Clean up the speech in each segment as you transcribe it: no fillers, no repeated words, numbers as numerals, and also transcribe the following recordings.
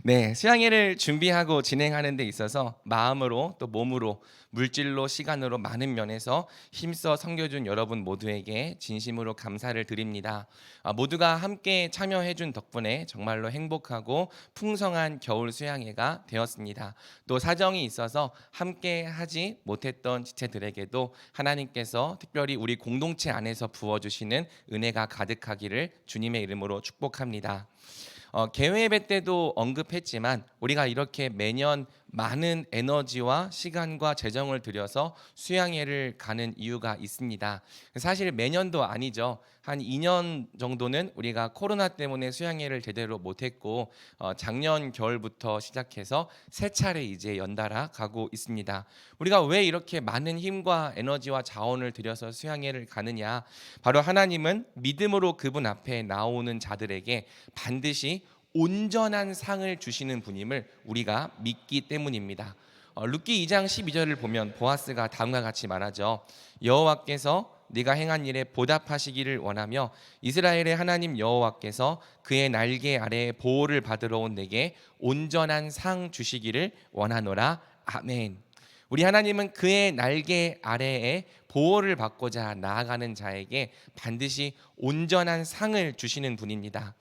네, 수양회를 준비하고 진행하는 데 있어서 마음으로 또 몸으로 물질로 시간으로 많은 면에서 힘써 섬겨준 여러분 모두에게 진심으로 감사를 드립니다. 모두가 함께 참여해준 덕분에 정말로 행복하고 풍성한 겨울 수양회가 되었습니다. 또 사정이 있어서 함께 하지 못했던 지체들에게도 하나님께서 특별히 우리 공동체 안에서 부어주시는 은혜가 가득하기를 주님의 이름으로 축복합니다. 개회 예배 때도 언급했지만 우리가 이렇게 매년 많은 에너지와 시간과 재정을 들여서 수양회를 가는 이유가 있습니다. 사실 매년도 아니죠. 한 2년 정도는 우리가 코로나 때문에 수양회를 제대로 못했고 작년 겨울부터 시작해서 세 차례 이제 연달아 가고 있습니다. 우리가 왜 이렇게 많은 힘과 에너지와 자원을 들여서 수양회를 가느냐? 바로 하나님은 믿음으로 그분 앞에 나오는 자들에게 반드시 온전한 상을 주시는 분임을 우리가 믿기 때문입니다. 룻기 2장 12절을 보면 보아스가 다음과 같이 말하죠. 여호와께서 네가 행한 일에 보답하시기를 원하며 이스라엘의 하나님 여호와께서 그의 날개 아래에 보호를 받으러 온 내게 온전한 상 주시기를 원하노라. 아멘. 우리 하나님은 그의 날개 아래에 보호를 받고자 나아가는 자에게 반드시 온전한 상을 주시는 분입니다.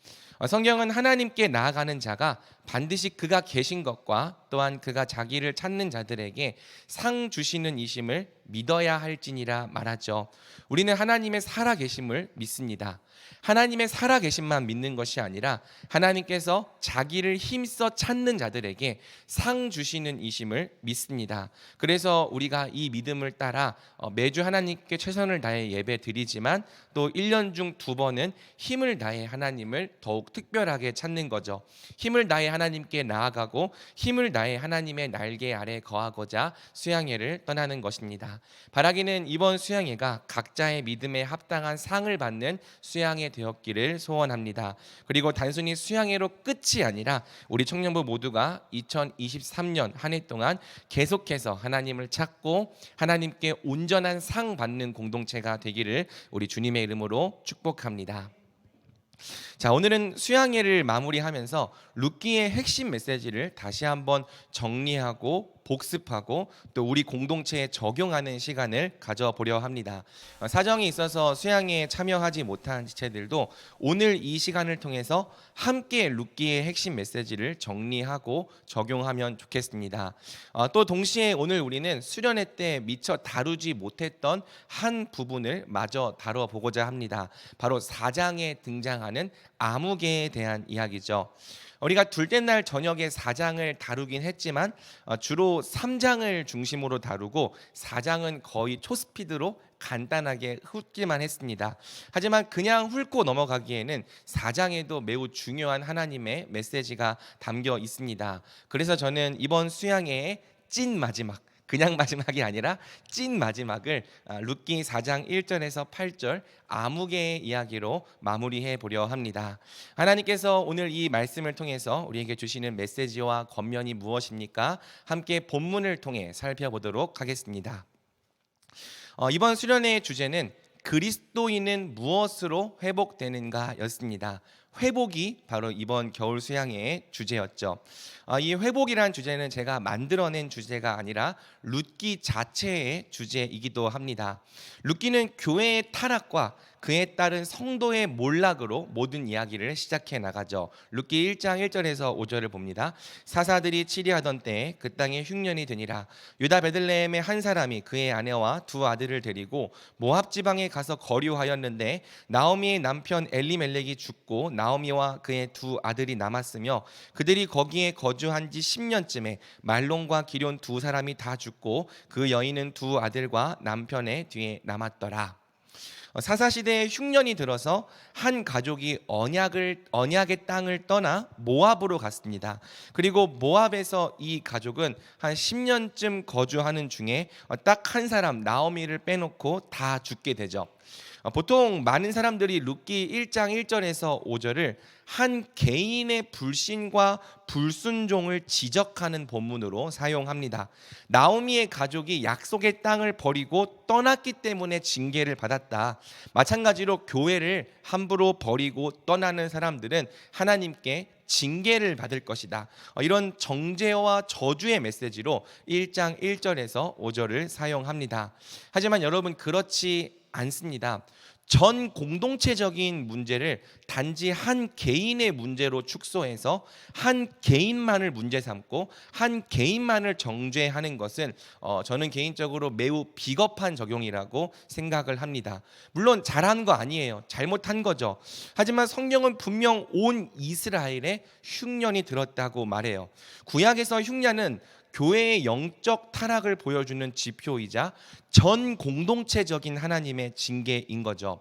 성경은 하나님께 나아가는 자가 반드시 그가 계신 것과 또한 그가 자기를 찾는 자들에게 상 주시는 이심을 믿어야 할지니라 말하죠. 우리는 하나님의 살아계심을 믿습니다. 하나님의 살아계심만 믿는 것이 아니라 하나님께서 자기를 힘써 찾는 자들에게 상 주시는 이심을 믿습니다. 그래서 우리가 이 믿음을 따라 매주 하나님께 최선을 다해 예배 드리지만 또 1년 중 2번은 힘을 다해 하나님을 더욱 특별하게 찾는 거죠. 힘을 다해 하나님께 나아가고 힘을 다해 하나님의 날개 아래 거하고자 수양회를 떠나는 것입니다. 바라기는 이번 수양회가 각자의 믿음에 합당한 상을 받는 수양회 되었기를 소원합니다. 그리고 단순히 수양회로 끝이 아니라 우리 청년부 모두가 2023년 한 해 동안 계속해서 하나님을 찾고 하나님께 온전한 상 받는 공동체가 되기를 우리 주님의 이름으로 축복합니다. 자, 오늘은 수양회를 마무리하면서 룻기의 핵심 메시지를 다시 한번 정리하고 복습하고 또 우리 공동체에 적용하는 시간을 가져보려 합니다. 사정이 있어서 수양회에 참여하지 못한 지체들도 오늘 이 시간을 통해서 함께 룻기의 핵심 메시지를 정리하고 적용하면 좋겠습니다. 또 동시에 오늘 우리는 수련회 때 미처 다루지 못했던 한 부분을 마저 다뤄보고자 합니다. 바로 4장에 등장하는 아무개에 대한 이야기죠. 우리가 둘째 날 저녁에 4장을 다루긴 했지만 주로 3장을 중심으로 다루고 4장은 거의 초스피드로 간단하게 훑기만 했습니다. 하지만 그냥 훑고 넘어가기에는 4장에도 매우 중요한 하나님의 메시지가 담겨 있습니다. 그래서 저는 이번 수양회의 찐 마지막, 그냥 마지막이 아니라 찐 마지막을 룻기 4장 1절에서 8절 아무개의 이야기로 마무리해 보려 합니다. 하나님께서 오늘 이 말씀을 통해서 우리에게 주시는 메시지와 권면이 무엇입니까? 함께 본문을 통해 살펴보도록 하겠습니다. 이번 수련회의 주제는 그리스도인은 무엇으로 회복되는가 였습니다. 회복이 바로 이번 겨울 수양회의 주제였죠. 이 회복이라는 주제는 제가 만들어낸 주제가 아니라 룻기 자체의 주제이기도 합니다. 룻기는 교회의 타락과 그에 따른 성도의 몰락으로 모든 이야기를 시작해 나가죠. 룻기 1장 1절에서 5절을 봅니다. 사사들이 치리하던 때에 그 땅에 흉년이 되니라. 유다 베들레헴의 한 사람이 그의 아내와 두 아들을 데리고 모압 지방에 가서 거류하였는데 나오미의 남편 엘리멜렉이 죽고 나오미와 그의 두 아들이 남았으며 그들이 거기에 거주한 지 10년쯤에 말론과 기럨 두 사람이 다 죽고 그 여인은 두 아들과 남편의 뒤에 남았더라. 사사시대에 흉년이 들어서 한 가족이 언약의 땅을 떠나 모압으로 갔습니다. 그리고 모압에서 이 가족은 한 10년쯤 거주하는 중에 딱 한 사람 나오미를 빼놓고 다 죽게 되죠. 보통 많은 사람들이 룻기 1장 1절에서 5절을 한 개인의 불신과 불순종을 지적하는 본문으로 사용합니다. 나오미의 가족이 약속의 땅을 버리고 떠났기 때문에 징계를 받았다. 마찬가지로 교회를 함부로 버리고 떠나는 사람들은 하나님께 징계를 받을 것이다. 이런 정죄와 저주의 메시지로 1장 1절에서 5절을 사용합니다. 하지만 여러분, 그렇지 않습니다. 전 공동체적인 문제를 단지 한 개인의 문제로 축소해서 한 개인만을 문제 삼고 한 개인만을 정죄하는 것은 저는 개인적으로 매우 비겁한 적용이라고 생각을 합니다. 물론 잘한 거 아니에요. 잘못한 거죠. 하지만 성경은 분명 온 이스라엘에 흉년이 들었다고 말해요. 구약에서 흉년은 교회의 영적 타락을 보여주는 지표이자 전 공동체적인 하나님의 징계인 거죠.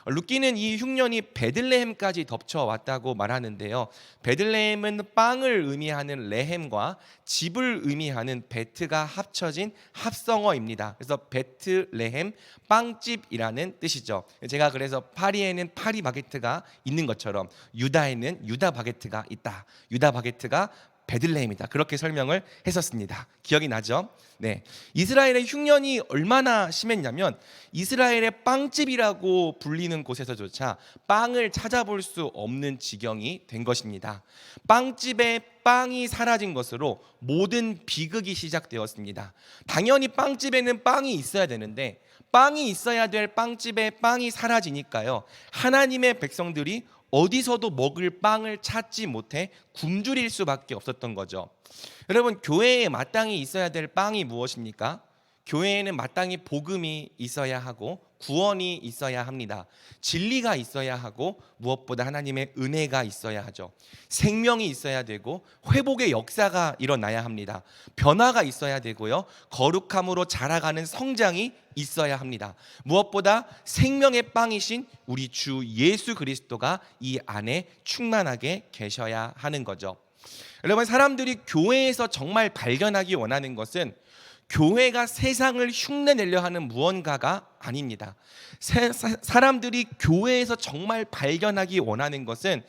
룻기는 이 흉년이 베들레헴까지 덮쳐왔다고 말하는데요. 베들레헴은 빵을 의미하는 레헴과 집을 의미하는 베트가 합쳐진 합성어입니다. 그래서 베트레헴 빵집이라는 뜻이죠. 제가 그래서 파리에는 파리 바게트가 있는 것처럼 유다에는 유다 바게트가 있다. 유다 바게트가 베들레헴이다. 그렇게 설명을 했었습니다. 기억이 나죠? 네. 이스라엘의 흉년이 얼마나 심했냐면 이스라엘의 빵집이라고 불리는 곳에서조차 빵을 찾아볼 수 없는 지경이 된 것입니다. 빵집에 빵이 사라진 것으로 모든 비극이 시작되었습니다. 당연히 빵집에는 빵이 있어야 되는데 빵이 있어야 될 빵집에 빵이 사라지니까요. 하나님의 백성들이 어디서도 먹을 빵을 찾지 못해 굶주릴 수밖에 없었던 거죠. 여러분, 교회에 마땅히 있어야 될 빵이 무엇입니까? 교회에는 마땅히 복음이 있어야 하고 구원이 있어야 합니다. 진리가 있어야 하고 무엇보다 하나님의 은혜가 있어야 하죠. 생명이 있어야 되고 회복의 역사가 일어나야 합니다. 변화가 있어야 되고요. 거룩함으로 자라가는 성장이 있어야 합니다. 무엇보다 생명의 빵이신 우리 주 예수 그리스도가 이 안에 충만하게 계셔야 하는 거죠. 여러분, 사람들이 교회에서 정말 발견하기 원하는 것은 교회가 세상을 흉내내려 하는 무언가가 아닙니다. 사람들이 교회에서 정말 발견하기 원하는 것은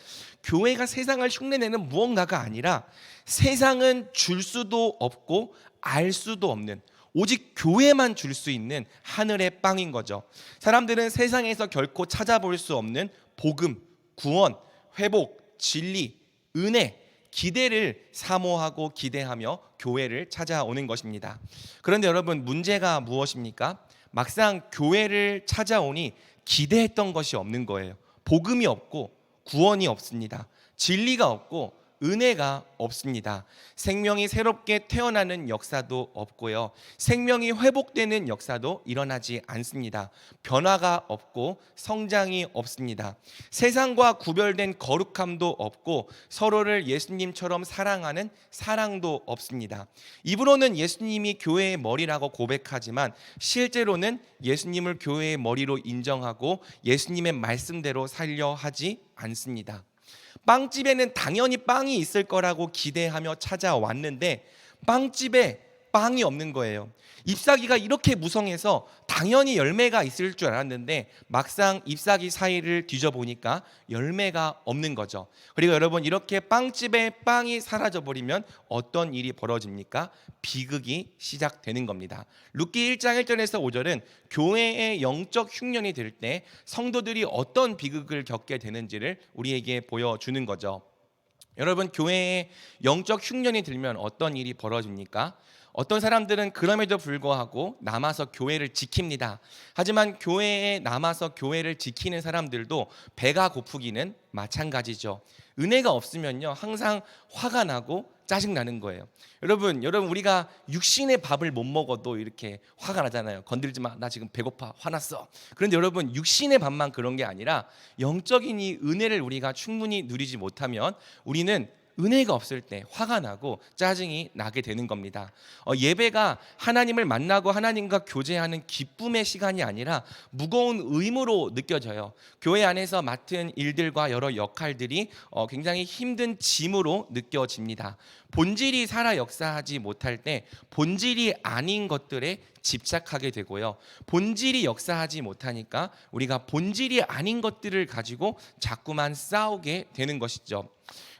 교회가 세상을 흉내내는 무언가가 아니라 세상은 줄 수도 없고 알 수도 없는 오직 교회만 줄 수 있는 하늘의 빵인 거죠. 사람들은 세상에서 결코 찾아볼 수 없는 복음, 구원, 회복, 진리, 은혜, 기대를 사모하고 기대하며 교회를 찾아오는 것입니다. 그런데 여러분, 문제가 무엇입니까? 막상 교회를 찾아오니 기대했던 것이 없는 거예요. 복음이 없고 구원이 없습니다. 진리가 없고 은혜가 없습니다. 생명이 새롭게 태어나는 역사도 없고요. 생명이 회복되는 역사도 일어나지 않습니다. 변화가 없고 성장이 없습니다. 세상과 구별된 거룩함도 없고 서로를 예수님처럼 사랑하는 사랑도 없습니다. 입으로는 예수님이 교회의 머리라고 고백하지만 실제로는 예수님을 교회의 머리로 인정하고 예수님의 말씀대로 살려 하지 않습니다. 빵집에는 당연히 빵이 있을 거라고 기대하며 찾아왔는데 빵집에 빵이 없는 거예요. 잎사귀가 이렇게 무성해서 당연히 열매가 있을 줄 알았는데 막상 잎사귀 사이를 뒤져보니까 열매가 없는 거죠. 그리고 여러분, 이렇게 빵집에 빵이 사라져버리면 어떤 일이 벌어집니까? 비극이 시작되는 겁니다. 룻기 1장 1절에서 5절은 교회의 영적 흉년이 될 때 성도들이 어떤 비극을 겪게 되는지를 우리에게 보여주는 거죠. 여러분, 교회에 영적 흉년이 들면 어떤 일이 벌어집니까? 어떤 사람들은 그럼에도 불구하고 남아서 교회를 지킵니다. 하지만 교회에 남아서 교회를 지키는 사람들도 배가 고프기는 마찬가지죠. 은혜가 없으면요, 항상 화가 나고 짜증나는 거예요. 여러분 우리가 육신의 밥을 못 먹어도 이렇게 화가 나잖아요. 건들지 마, 나 지금 배고파, 화났어. 그런데 여러분, 육신의 밥만 그런 게 아니라 영적인 이 은혜를 우리가 충분히 누리지 못하면 우리는 은혜가 없을 때 화가 나고 짜증이 나게 되는 겁니다. 예배가 하나님을 만나고 하나님과 교제하는 기쁨의 시간이 아니라 무거운 의무로 느껴져요. 교회 안에서 맡은 일들과 여러 역할들이 굉장히 힘든 짐으로 느껴집니다. 본질이 살아 역사하지 못할 때 본질이 아닌 것들에 집착하게 되고요. 본질이 역사하지 못하니까 우리가 본질이 아닌 것들을 가지고 자꾸만 싸우게 되는 것이죠.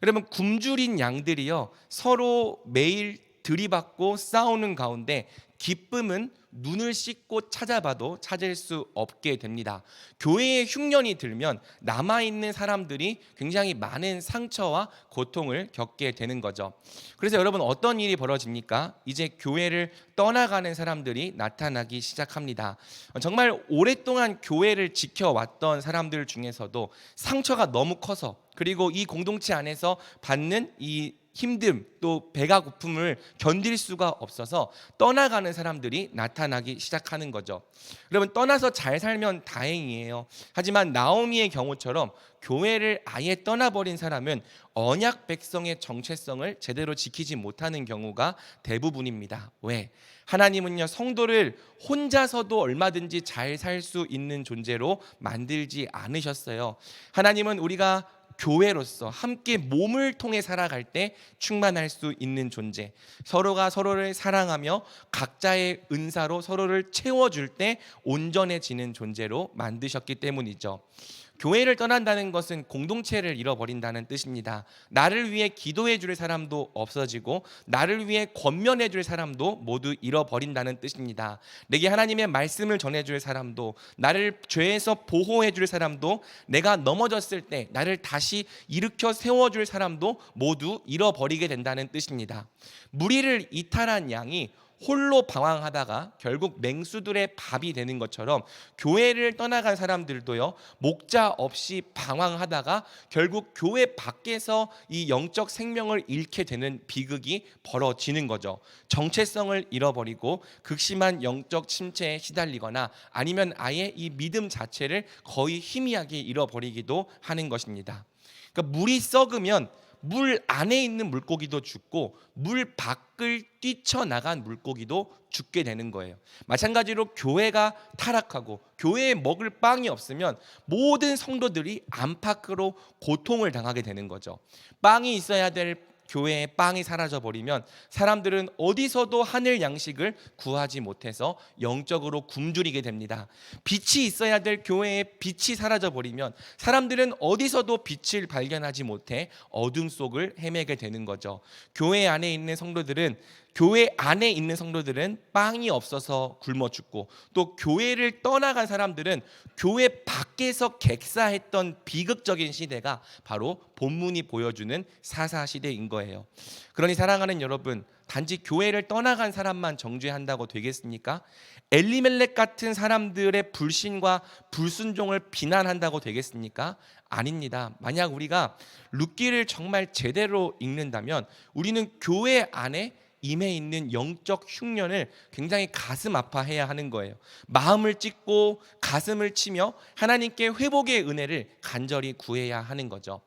여러분, 굶주린 양들이요, 서로 매일 들이받고 싸우는 가운데 기쁨은 눈을 씻고 찾아봐도 찾을 수 없게 됩니다. 교회에 흉년이 들면 남아있는 사람들이 굉장히 많은 상처와 고통을 겪게 되는 거죠. 그래서 여러분, 어떤 일이 벌어집니까? 이제 교회를 떠나가는 사람들이 나타나기 시작합니다. 정말 오랫동안 교회를 지켜왔던 사람들 중에서도 상처가 너무 커서, 그리고 이 공동체 안에서 받는 이 힘듦, 또 배가 고픔을 견딜 수가 없어서 떠나가는 사람들이 나타나기 시작하는 거죠. 여러분, 떠나서 잘 살면 다행이에요. 하지만 나오미의 경우처럼 교회를 아예 떠나버린 사람은 언약 백성의 정체성을 제대로 지키지 못하는 경우가 대부분입니다. 왜? 하나님은요, 성도를 혼자서도 얼마든지 잘 살 수 있는 존재로 만들지 않으셨어요. 하나님은 우리가 교회로서 함께 몸을 통해 살아갈 때 충만할 수 있는 존재, 서로가 서로를 사랑하며 각자의 은사로 서로를 채워줄 때 온전해지는 존재로 만드셨기 때문이죠. 교회를 떠난다는 것은 공동체를 잃어버린다는 뜻입니다. 나를 위해 기도해 줄 사람도 없어지고 나를 위해 권면해 줄 사람도 모두 잃어버린다는 뜻입니다. 내게 하나님의 말씀을 전해 줄 사람도, 나를 죄에서 보호해 줄 사람도, 내가 넘어졌을 때 나를 다시 일으켜 세워 줄 사람도 모두 잃어버리게 된다는 뜻입니다. 무리를 이탈한 양이 홀로 방황하다가 결국 맹수들의 밥이 되는 것처럼 교회를 떠나간 사람들도요, 목자 없이 방황하다가 결국 교회 밖에서 이 영적 생명을 잃게 되는 비극이 벌어지는 거죠. 정체성을 잃어버리고 극심한 영적 침체에 시달리거나 아니면 아예 이 믿음 자체를 거의 희미하게 잃어버리기도 하는 것입니다. 그러니까 물이 썩으면 물 안에 있는 물고기도 죽고 물 밖을 뛰쳐나간 물고기도 죽게 되는 거예요. 마찬가지로 교회가 타락하고 교회에 먹을 빵이 없으면 모든 성도들이 안팎으로 고통을 당하게 되는 거죠. 빵이 있어야 될 교회에 빵이 사라져버리면 사람들은 어디서도 하늘 양식을 구하지 못해서 영적으로 굶주리게 됩니다. 빛이 있어야 될 교회에 빛이 사라져버리면 사람들은 어디서도 빛을 발견하지 못해 어둠 속을 헤매게 되는 거죠. 교회 안에 있는 성도들은 빵이 없어서 굶어 죽고, 또 교회를 떠나간 사람들은 교회 밖에서 객사했던 비극적인 시대가 바로 본문이 보여주는 사사시대인 거예요. 그러니 사랑하는 여러분, 단지 교회를 떠나간 사람만 정죄한다고 되겠습니까? 엘리멜렉 같은 사람들의 불신과 불순종을 비난한다고 되겠습니까? 아닙니다. 만약 우리가 룻기를 정말 제대로 읽는다면 우리는 교회 안에 임해 있는 영적 흉년을 굉장히 가슴 아파해야 하는 거예요. 마음을 찢고 가슴을 치며 하나님께 회복의 은혜를 간절히 구해야 하는 거죠.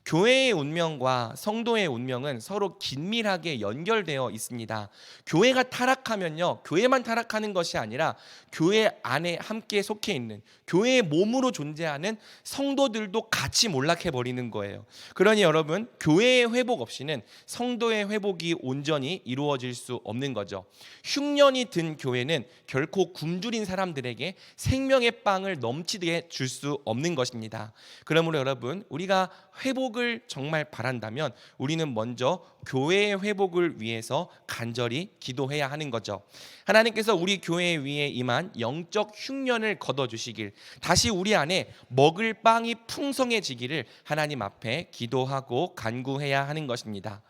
교회의 운명과 성도의 운명은 서로 긴밀하게 연결되어 있습니다. 교회가 타락하면요, 교회만 타락하는 것이 아니라 교회 안에 함께 속해 있는 교회의 몸으로 존재하는 성도들도 같이 몰락해 버리는 거예요. 그러니 여러분, 교회의 회복 없이는 성도의 회복이 온전히 이루어질 수 없는 거죠. 흉년이 든 교회는 결코 굶주린 사람들에게 생명의 빵을 넘치게 줄 수 없는 것입니다. 그러므로 여러분, 우리가 회복을 정말 바란다면 우리는 먼저 교회의 회복을 위해서 간절히 기도해야 하는 거죠. 하나님께서 우리 교회 위에 임한 영적 흉년을 걷어주시길, 다시 우리 안에 먹을 빵이 풍성해지기를 하나님 앞에 기도하고 간구해야 하는 것입니다.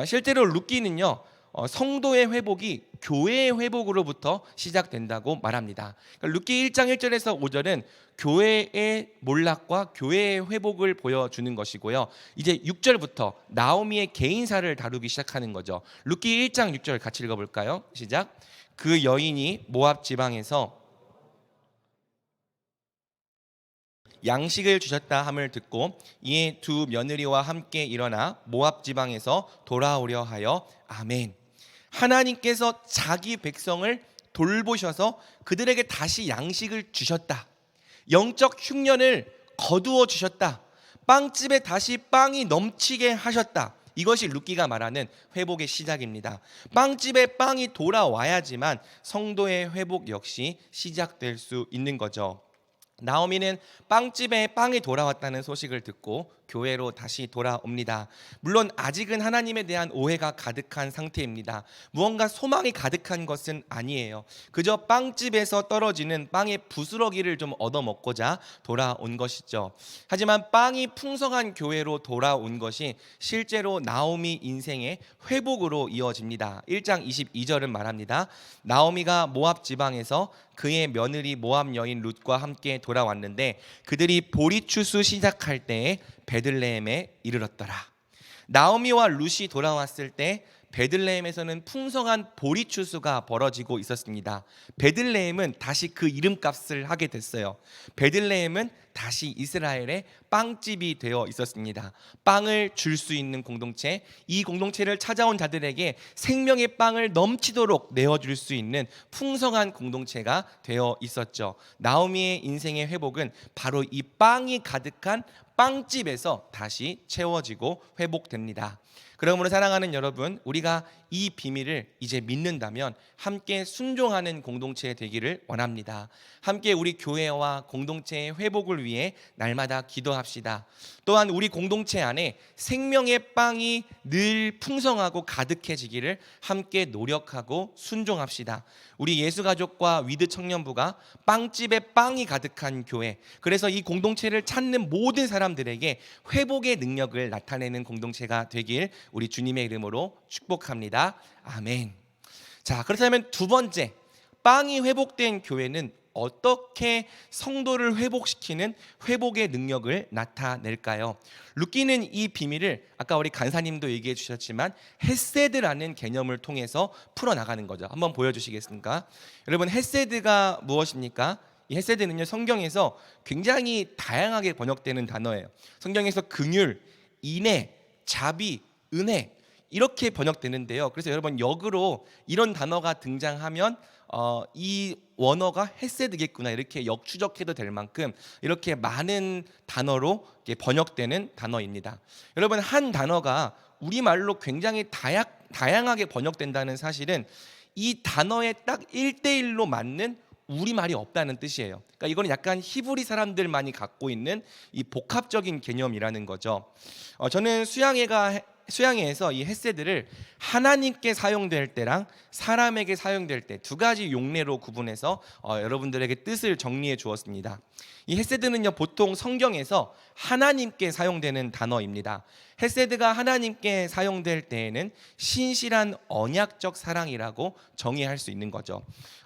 실제로 룻기는요, 성도의 회복이 교회의 회복으로부터 시작된다고 말합니다. 그러니까 룻기 1장 1절에서 5절은 교회의 몰락과 교회의 회복을 보여주는 것이고요. 이제 6절부터 나오미의 개인사를 다루기 시작하는 거죠. 룻기 1장 6절 같이 읽어볼까요? 시작. 그 여인이 모압 지방에서 양식을 주셨다 함을 듣고 이에 두 며느리와 함께 일어나 모압 지방에서 돌아오려 하여 아멘. 하나님께서 자기 백성을 돌보셔서 그들에게 다시 양식을 주셨다. 영적 흉년을 거두어 주셨다. 빵집에 다시 빵이 넘치게 하셨다. 이것이 룻기가 말하는 회복의 시작입니다. 빵집에 빵이 돌아와야지만 성도의 회복 역시 시작될 수 있는 거죠. 나오미는 빵집에 빵이 돌아왔다는 소식을 듣고 교회로 다시 돌아옵니다. 물론 아직은 하나님에 대한 오해가 가득한 상태입니다. 무언가 소망이 가득한 것은 아니에요. 그저 빵집에서 떨어지는 빵의 부스러기를 좀 얻어먹고자 돌아온 것이죠. 하지만 빵이 풍성한 교회로 돌아온 것이 실제로 나오미 인생의 회복으로 이어집니다. 1장 22절은 말합니다. 나오미가 모압 지방에서 그의 며느리 모압 여인 룻과 함께 돌아왔는데 그들이 보리추수 시작할 때에 베들레헴에 이르렀더라. 나오미와 룻이 돌아왔을 때 베들레헴에서는 풍성한 보리추수가 벌어지고 있었습니다. 베들레헴은 다시 그 이름값을 하게 됐어요. 베들레헴은 다시 이스라엘의 빵집이 되어 있었습니다. 빵을 줄 수 있는 공동체, 이 공동체를 찾아온 자들에게 생명의 빵을 넘치도록 내어줄 수 있는 풍성한 공동체가 되어 있었죠. 나오미의 인생의 회복은 바로 이 빵이 가득한 빵집에서 다시 채워지고 회복됩니다. 그러므로 사랑하는 여러분, 우리가 이 비밀을 이제 믿는다면 함께 순종하는 공동체 되기를 원합니다. 함께 우리 교회와 공동체의 회복을 위해 날마다 기도합시다. 또한 우리 공동체 안에 생명의 빵이 늘 풍성하고 가득해지기를 함께 노력하고 순종합시다. 우리 예수가족과 위드 청년부가 빵집에 빵이 가득한 교회, 그래서 이 공동체를 찾는 모든 사람들에게 회복의 능력을 나타내는 공동체가 되길 우리 주님의 이름으로 축복합니다. 아멘. 자, 그렇다면 두 번째, 빵이 회복된 교회는 어떻게 성도를 회복시키는 회복의 능력을 나타낼까요? 룻기는 이 비밀을 아까 우리 간사님도 얘기해 주셨지만 헤세드라는 개념을 통해서 풀어나가는 거죠. 한번 보여주시겠습니까? 여러분, 헤세드가 무엇입니까? 이 헤세드는요, 성경에서 굉장히 다양하게 번역되는 단어예요. 성경에서 긍휼, 인애, 자비, 은혜 이렇게 번역되는데요. 그래서 여러분, 역으로 이런 단어가 등장하면 이 원어가 헤세드겠구나 이렇게 역추적해도 될 만큼 이렇게 많은 단어로 번역되는 단어입니다. 여러분, 한 단어가 우리말로 굉장히 다양하게 번역된다는 사실은 이 단어에 딱 1대1로 맞는 우리말이 없다는 뜻이에요. 그러니까 이거는 약간 히브리 사람들만이 갖고 있는 이 복합적인 개념이라는 거죠. 저는 수양회에서 이 헤세드를 하나님께 사용될 때랑 사람에게 사용될 때 두 가지 용례로 구분해서 여러분들에게 뜻을 정리해 주었습니다. 이 헤세드는요, 보통 성경에서 하나님께 사용되는 단어입니다. 헤세드가 하나님께 사용될 때에는 신실한 언약적 사랑이라고 정의할 수 있는 거죠.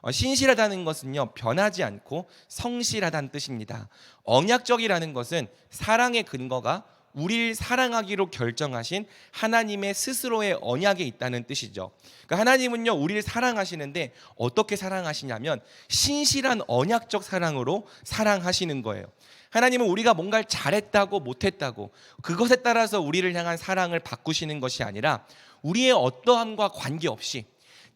신실하다는 것은요, 변하지 않고 성실하다는 뜻입니다. 언약적이라는 것은 사랑의 근거가 우리를 사랑하기로 결정하신 하나님의 스스로의 언약에 있다는 뜻이죠. 그러니까 하나님은요, 우리를 사랑하시는데 어떻게 사랑하시냐면 신실한 언약적 사랑으로 사랑하시는 거예요. 하나님은 우리가 뭔가를 잘했다고 못했다고 그것에 따라서 우리를 향한 사랑을 바꾸시는 것이 아니라 우리의 어떠함과 관계없이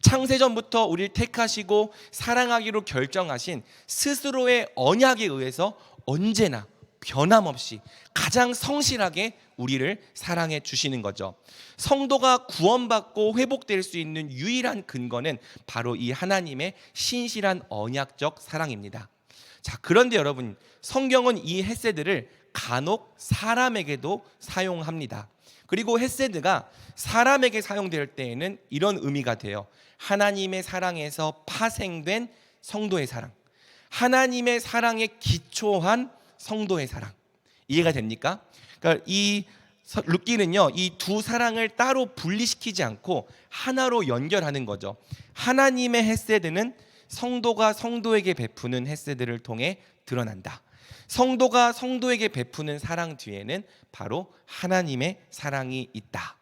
창세전부터 우리를 택하시고 사랑하기로 결정하신 스스로의 언약에 의해서 언제나 변함없이 가장 성실하게 우리를 사랑해 주시는 거죠. 성도가 구원받고 회복될 수 있는 유일한 근거는 바로 이 하나님의 신실한 언약적 사랑입니다. 자, 그런데 여러분, 성경은 이 헤세드를 간혹 사람에게도 사용합니다. 그리고 헤세드가 사람에게 사용될 때에는 이런 의미가 돼요. 하나님의 사랑에서 파생된 성도의 사랑, 하나님의 사랑에 기초한 성도의 사랑. 이해가 됩니까? 그러니까 이 룻기는요, 이 두 사랑을 따로 분리시키지 않고 하나로 연결하는 거죠. 하나님의 헤세드는 성도가 성도에게 베푸는 헤세드를 통해 드러난다. 성도가 성도에게 베푸는 사랑 뒤에는 바로 하나님의 사랑이 있다.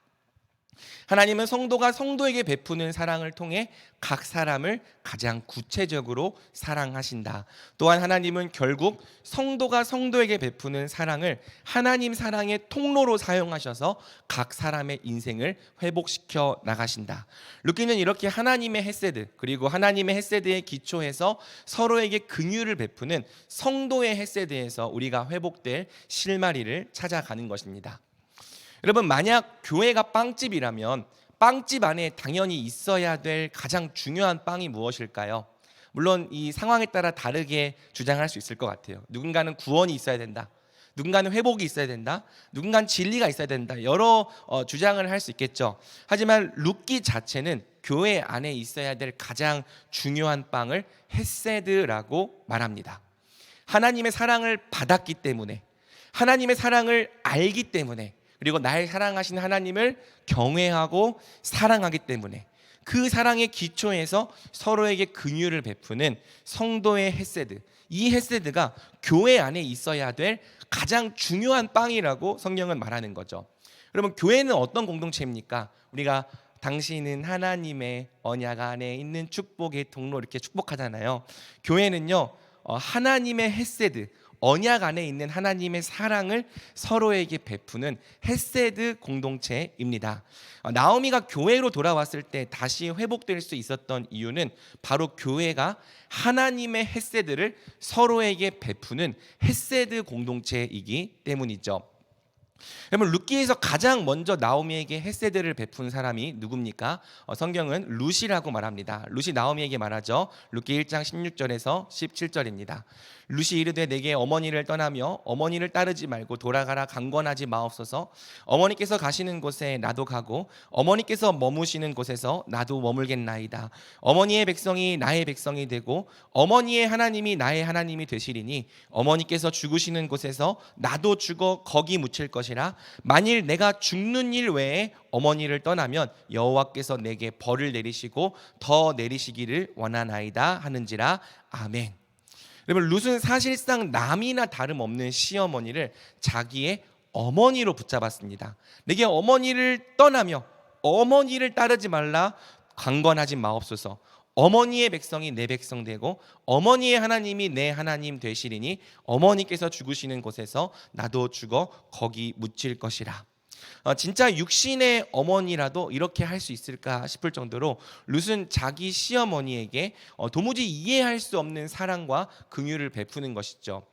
하나님은 성도가 성도에게 베푸는 사랑을 통해 각 사람을 가장 구체적으로 사랑하신다. 또한 하나님은 결국 성도가 성도에게 베푸는 사랑을 하나님 사랑의 통로로 사용하셔서 각 사람의 인생을 회복시켜 나가신다. 룻기는 이렇게 하나님의 헤세드, 그리고 하나님의 헤세드에 기초해서 서로에게 긍휼을 베푸는 성도의 헤세드에서 우리가 회복될 실마리를 찾아가는 것입니다. 여러분, 만약 교회가 빵집이라면 빵집 안에 당연히 있어야 될 가장 중요한 빵이 무엇일까요? 물론 이 상황에 따라 다르게 주장할 수 있을 것 같아요. 누군가는 구원이 있어야 된다. 누군가는 회복이 있어야 된다. 누군가는 진리가 있어야 된다. 여러 주장을 할 수 있겠죠. 하지만 룻기 자체는 교회 안에 있어야 될 가장 중요한 빵을 헤세드라고 말합니다. 하나님의 사랑을 받았기 때문에, 하나님의 사랑을 알기 때문에, 그리고 날 사랑하신 하나님을 경외하고 사랑하기 때문에 그 사랑의 기초에서 서로에게 긍휼을 베푸는 성도의 헤세드, 이 헤세드가 교회 안에 있어야 될 가장 중요한 빵이라고 성경은 말하는 거죠. 여러분, 교회는 어떤 공동체입니까? 우리가 당신은 하나님의 언약 안에 있는 축복의 통로 이렇게 축복하잖아요. 교회는요, 하나님의 헤세드, 언약 안에 있는 하나님의 사랑을 서로에게 베푸는 헤세드 공동체입니다. 나오미가 교회로 돌아왔을 때 다시 회복될 수 있었던 이유는 바로 교회가 하나님의 헤세드를 서로에게 베푸는 헤세드 공동체이기 때문이죠. 여러분, 룻기에서 가장 먼저 나오미에게 헤세드를 베푼 사람이 누굽니까? 성경은 룻이라고 말합니다. 룻이 나오미에게 말하죠. 룻기 1장 16절에서 17절입니다. 룻이 이르되 내게 어머니를 떠나며 어머니를 따르지 말고 돌아가라 강권하지 마옵소서. 어머니께서 가시는 곳에 나도 가고 어머니께서 머무시는 곳에서 나도 머물겠나이다. 어머니의 백성이 나의 백성이 되고 어머니의 하나님이 나의 하나님이 되시리니 어머니께서 죽으시는 곳에서 나도 죽어 거기 묻힐 것이라. 만일 내가 죽는 일 외에 어머니를 떠나면 여호와께서 내게 벌을 내리시고 더 내리시기를 원하나이다 하는지라. 아멘. 여러분, 룻은 사실상 남이나 다름없는 시어머니를 자기의 어머니로 붙잡았습니다. 내게 어머니를 떠나며 어머니를 따르지 말라 강권하지 마옵소서. 어머니의 백성이 내 백성 되고 어머니의 하나님이 내 하나님 되시리니 어머니께서 죽으시는 곳에서 나도 죽어 거기 묻힐 것이라. 진짜 육신의 어머니라도 이렇게 할 수 있을까 싶을 정도로 룻은 자기 시어머니에게 도무지 이해할 수 없는 사랑과 긍휼을 베푸는 것이죠.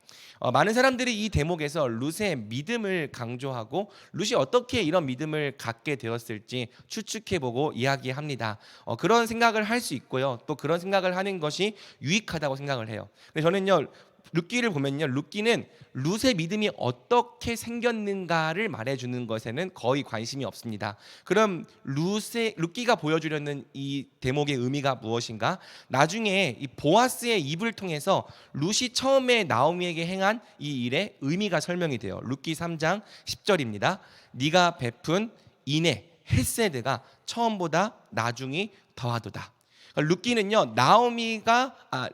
많은 사람들이 이 대목에서 룻의 믿음을 강조하고 룻이 어떻게 이런 믿음을 갖게 되었을지 추측해보고 이야기합니다. 그런 생각을 할 수 있고요. 또 그런 생각을 하는 것이 유익하다고 생각을 해요. 저는요, 룻기를 보면요, 룻기는 룻의 믿음이 어떻게 생겼는가를 말해주는 것에는 거의 관심이 없습니다. 그럼 룻기가 보여주려는 이 대목의 의미가 무엇인가? 나중에 이 보아스의 입을 통해서 룻이 처음에 나오미에게 행한 이 일의 의미가 설명이 돼요. 룻기 3장 10절입니다. 네가 베푼 인애 헤세드가 처음보다 나중이 더하도다. 룻기는요,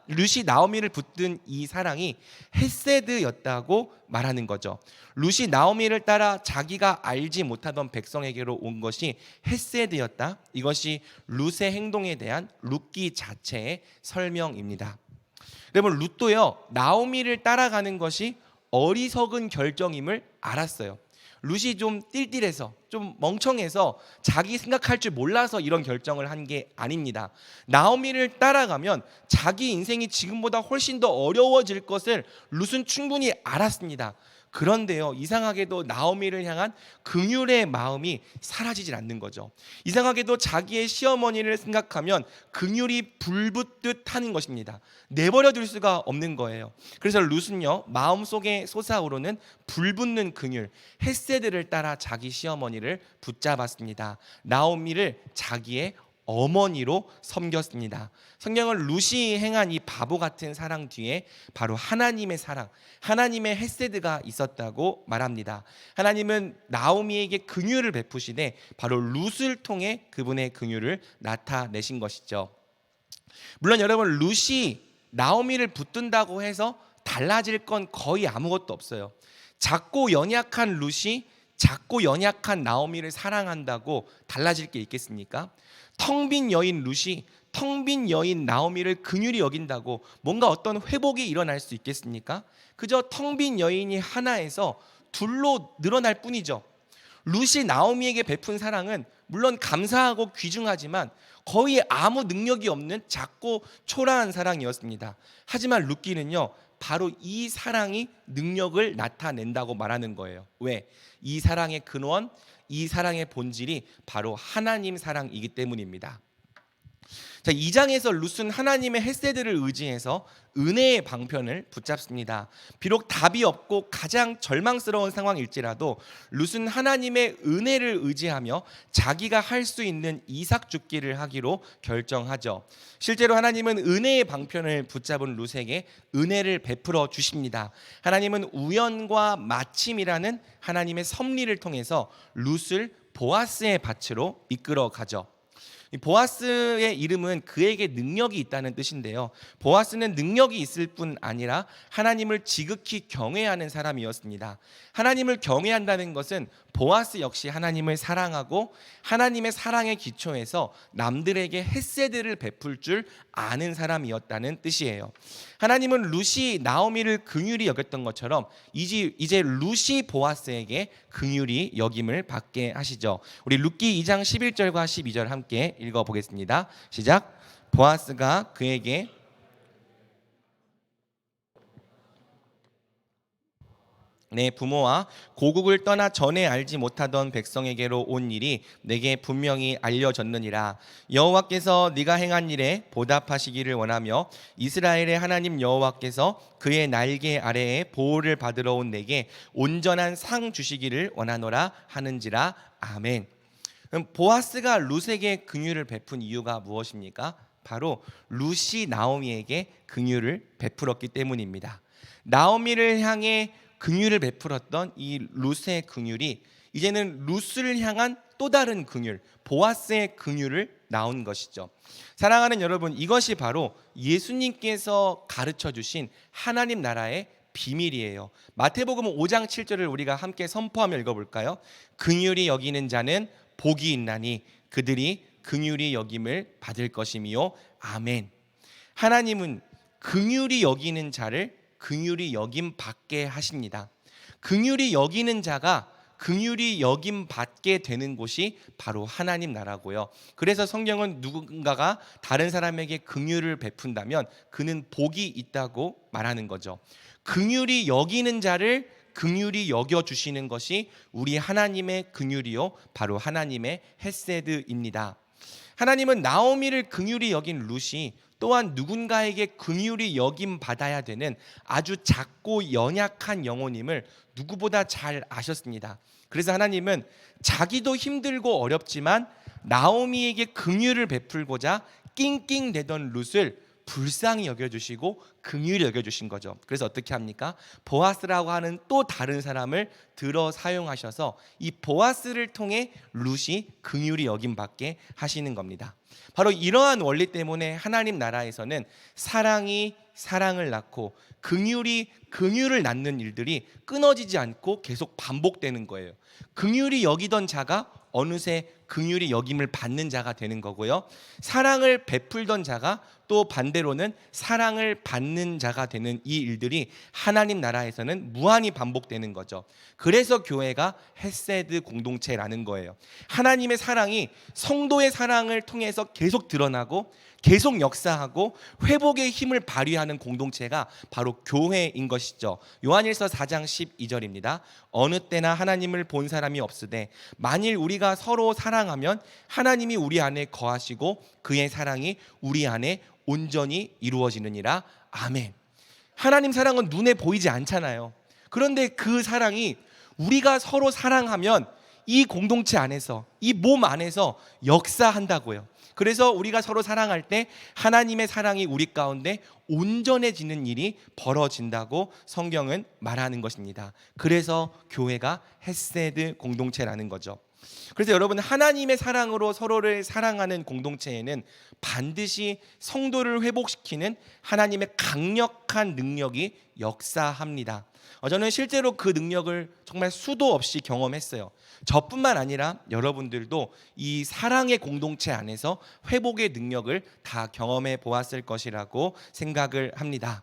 룻이 나오미를 붙든 이 사랑이 헤세드였다고 말하는 거죠. 룻이 나오미를 따라 자기가 알지 못하던 백성에게로 온 것이 헤세드였다. 이것이 룻의 행동에 대한 룻기 자체의 설명입니다. 여러분, 룻도요, 나오미를 따라가는 것이 어리석은 결정임을 알았어요. 룻이 좀 띨띨해서 좀 멍청해서 자기 생각할 줄 몰라서 이런 결정을 한 게 아닙니다. 나오미를 따라가면 자기 인생이 지금보다 훨씬 더 어려워질 것을 룻은 충분히 알았습니다. 그런데요, 이상하게도 나오미를 향한 긍휼의 마음이 사라지질 않는 거죠. 이상하게도 자기의 시어머니를 생각하면 긍휼이 불붙듯 하는 것입니다. 내버려 둘 수가 없는 거예요. 그래서 룻은요, 마음속에 솟아오르는 불붙는 긍휼 헤세드를 따라 자기 시어머니를 붙잡았습니다. 나오미를 자기의 어머니로 섬겼습니다. 성경은 룻이 행한 이 바보 같은 사랑 뒤에 바로 하나님의 사랑, 하나님의 헤세드가 있었다고 말합니다. 하나님은 나오미에게 긍휼을 베푸시되 바로 룻을 통해 그분의 긍휼을 나타내신 것이죠. 물론 여러분, 룻이 나오미를 붙든다고 해서 달라질 건 거의 아무것도 없어요. 작고 연약한 룻이 작고 연약한 나오미를 사랑한다고 달라질 게 있겠습니까? 텅 빈 여인 룻이 텅 빈 여인 나오미를 긍휼히 여긴다고 뭔가 어떤 회복이 일어날 수 있겠습니까? 그저 텅 빈 여인이 하나에서 둘로 늘어날 뿐이죠. 룻이 나오미에게 베푼 사랑은 물론 감사하고 귀중하지만 거의 아무 능력이 없는 작고 초라한 사랑이었습니다. 하지만 룻기는요, 바로 이 사랑이 능력을 나타낸다고 말하는 거예요. 왜? 이 사랑의 근원, 이 사랑의 본질이 바로 하나님 사랑이기 때문입니다. 자, 2장에서 룻은 하나님의 헤세드를 의지해서 은혜의 방편을 붙잡습니다. 비록 답이 없고 가장 절망스러운 상황일지라도 룻은 하나님의 은혜를 의지하며 자기가 할 수 있는 이삭 죽기를 하기로 결정하죠. 실제로 하나님은 은혜의 방편을 붙잡은 룻에게 은혜를 베풀어 주십니다. 하나님은 우연과 마침이라는 하나님의 섭리를 통해서 룻을 보아스의 밭으로 이끌어 가죠. 이 보아스의 이름은 그에게 능력이 있다는 뜻인데요. 보아스는 능력이 있을 뿐 아니라 하나님을 지극히 경외하는 사람이었습니다. 하나님을 경외한다는 것은 보아스 역시 하나님을 사랑하고 하나님의 사랑의 기초에서 남들에게 헤세드를 베풀 줄 아는 사람이었다는 뜻이에요. 하나님은 룻이 나오미를 긍휼히 여겼던 것처럼 이제 룻이 보아스에게 긍휼히 여김을 받게 하시죠. 우리 룻기 2장 11절과 12절 함께 읽어보겠습니다. 시작. 보아스가 그에게 내 부모와 고국을 떠나 전에 알지 못하던 백성에게로 온 일이 내게 분명히 알려졌느니라. 여호와께서 네가 행한 일에 보답하시기를 원하며 이스라엘의 하나님 여호와께서 그의 날개 아래에 보호를 받으러 온 내게 온전한 상 주시기를 원하노라 하는지라. 아멘. 보아스가 룻에게 긍휼을 베푼 이유가 무엇입니까? 바로 룻이 나오미에게 긍휼을 베풀었기 때문입니다. 나오미를 향해 긍휼을 베풀었던 이 룻의 긍휼이 이제는 룻을 향한 또 다른 긍휼, 보아스의 긍휼을 나온 것이죠. 사랑하는 여러분, 이것이 바로 예수님께서 가르쳐 주신 하나님 나라의 비밀이에요. 마태복음 5장 7절을 우리가 함께 선포하며 읽어볼까요? 긍휼히 여기는 자는 복이 있나니 그들이 긍휼히 여김을 받을 것이미요. 아멘. 하나님은 긍휼히 여기는 자를 긍휼히 여김 받게 하십니다. 긍휼히 여기는 자가 긍휼히 여김 받게 되는 곳이 바로 하나님 나라고요. 그래서 성경은 누군가가 다른 사람에게 긍휼을 베푼다면 그는 복이 있다고 말하는 거죠. 긍휼히 여기는 자를 긍휼히 여겨 주시는 것이 우리 하나님의 긍휼이요, 바로 하나님의 헤세드입니다. 하나님은 나오미를 긍휼히 여긴 룻이 또한 누군가에게 긍휼히 여김 받아야 되는 아주 작고 연약한 영혼임을 누구보다 잘 아셨습니다. 그래서 하나님은 자기도 힘들고 어렵지만 나오미에게 긍휼을 베풀고자 낑낑대던 룻을 불쌍히 여겨주시고 긍휼히 여겨주신 거죠. 그래서 어떻게 합니까? 보아스라고 하는 또 다른 사람을 들어 사용하셔서 이 보아스를 통해 룻이 긍휼히 여김받게 하시는 겁니다. 바로 이러한 원리 때문에 하나님 나라에서는 사랑이 사랑을 낳고 긍휼이 긍휼을 낳는 일들이 끊어지지 않고 계속 반복되는 거예요. 긍휼히 여기던 자가 어느새 긍휼히 여김을 받는 자가 되는 거고요. 사랑을 베풀던 자가 또 반대로는 사랑을 받는 자가 되는 이 일들이 하나님 나라에서는 무한히 반복되는 거죠. 그래서 교회가 헤세드 공동체라는 거예요. 하나님의 사랑이 성도의 사랑을 통해서 계속 드러나고 계속 역사하고 회복의 힘을 발휘하는 공동체가 바로 교회인 것이죠. 요한일서 4장 12절입니다. 어느 때나 하나님을 본 사람이 없으되 만일 우리가 서로 사랑하면 하나님이 우리 안에 거하시고 그의 사랑이 우리 안에 온전히 이루어지느니라. 아멘. 하나님 사랑은 눈에 보이지 않잖아요. 그런데 그 사랑이 우리가 서로 사랑하면 이 공동체 안에서, 이 몸 안에서 역사한다고요. 그래서 우리가 서로 사랑할 때 하나님의 사랑이 우리 가운데 온전해지는 일이 벌어진다고 성경은 말하는 것입니다. 그래서 교회가 헤세드 공동체라는 거죠. 그래서 여러분, 하나님의 사랑으로 서로를 사랑하는 공동체에는 반드시 성도를 회복시키는 하나님의 강력한 능력이 역사합니다. 저는 실제로 그 능력을 정말 수도 없이 경험했어요. 저뿐만 아니라 여러분들도 이 사랑의 공동체 안에서 회복의 능력을 다 경험해 보았을 것이라고 생각을 합니다.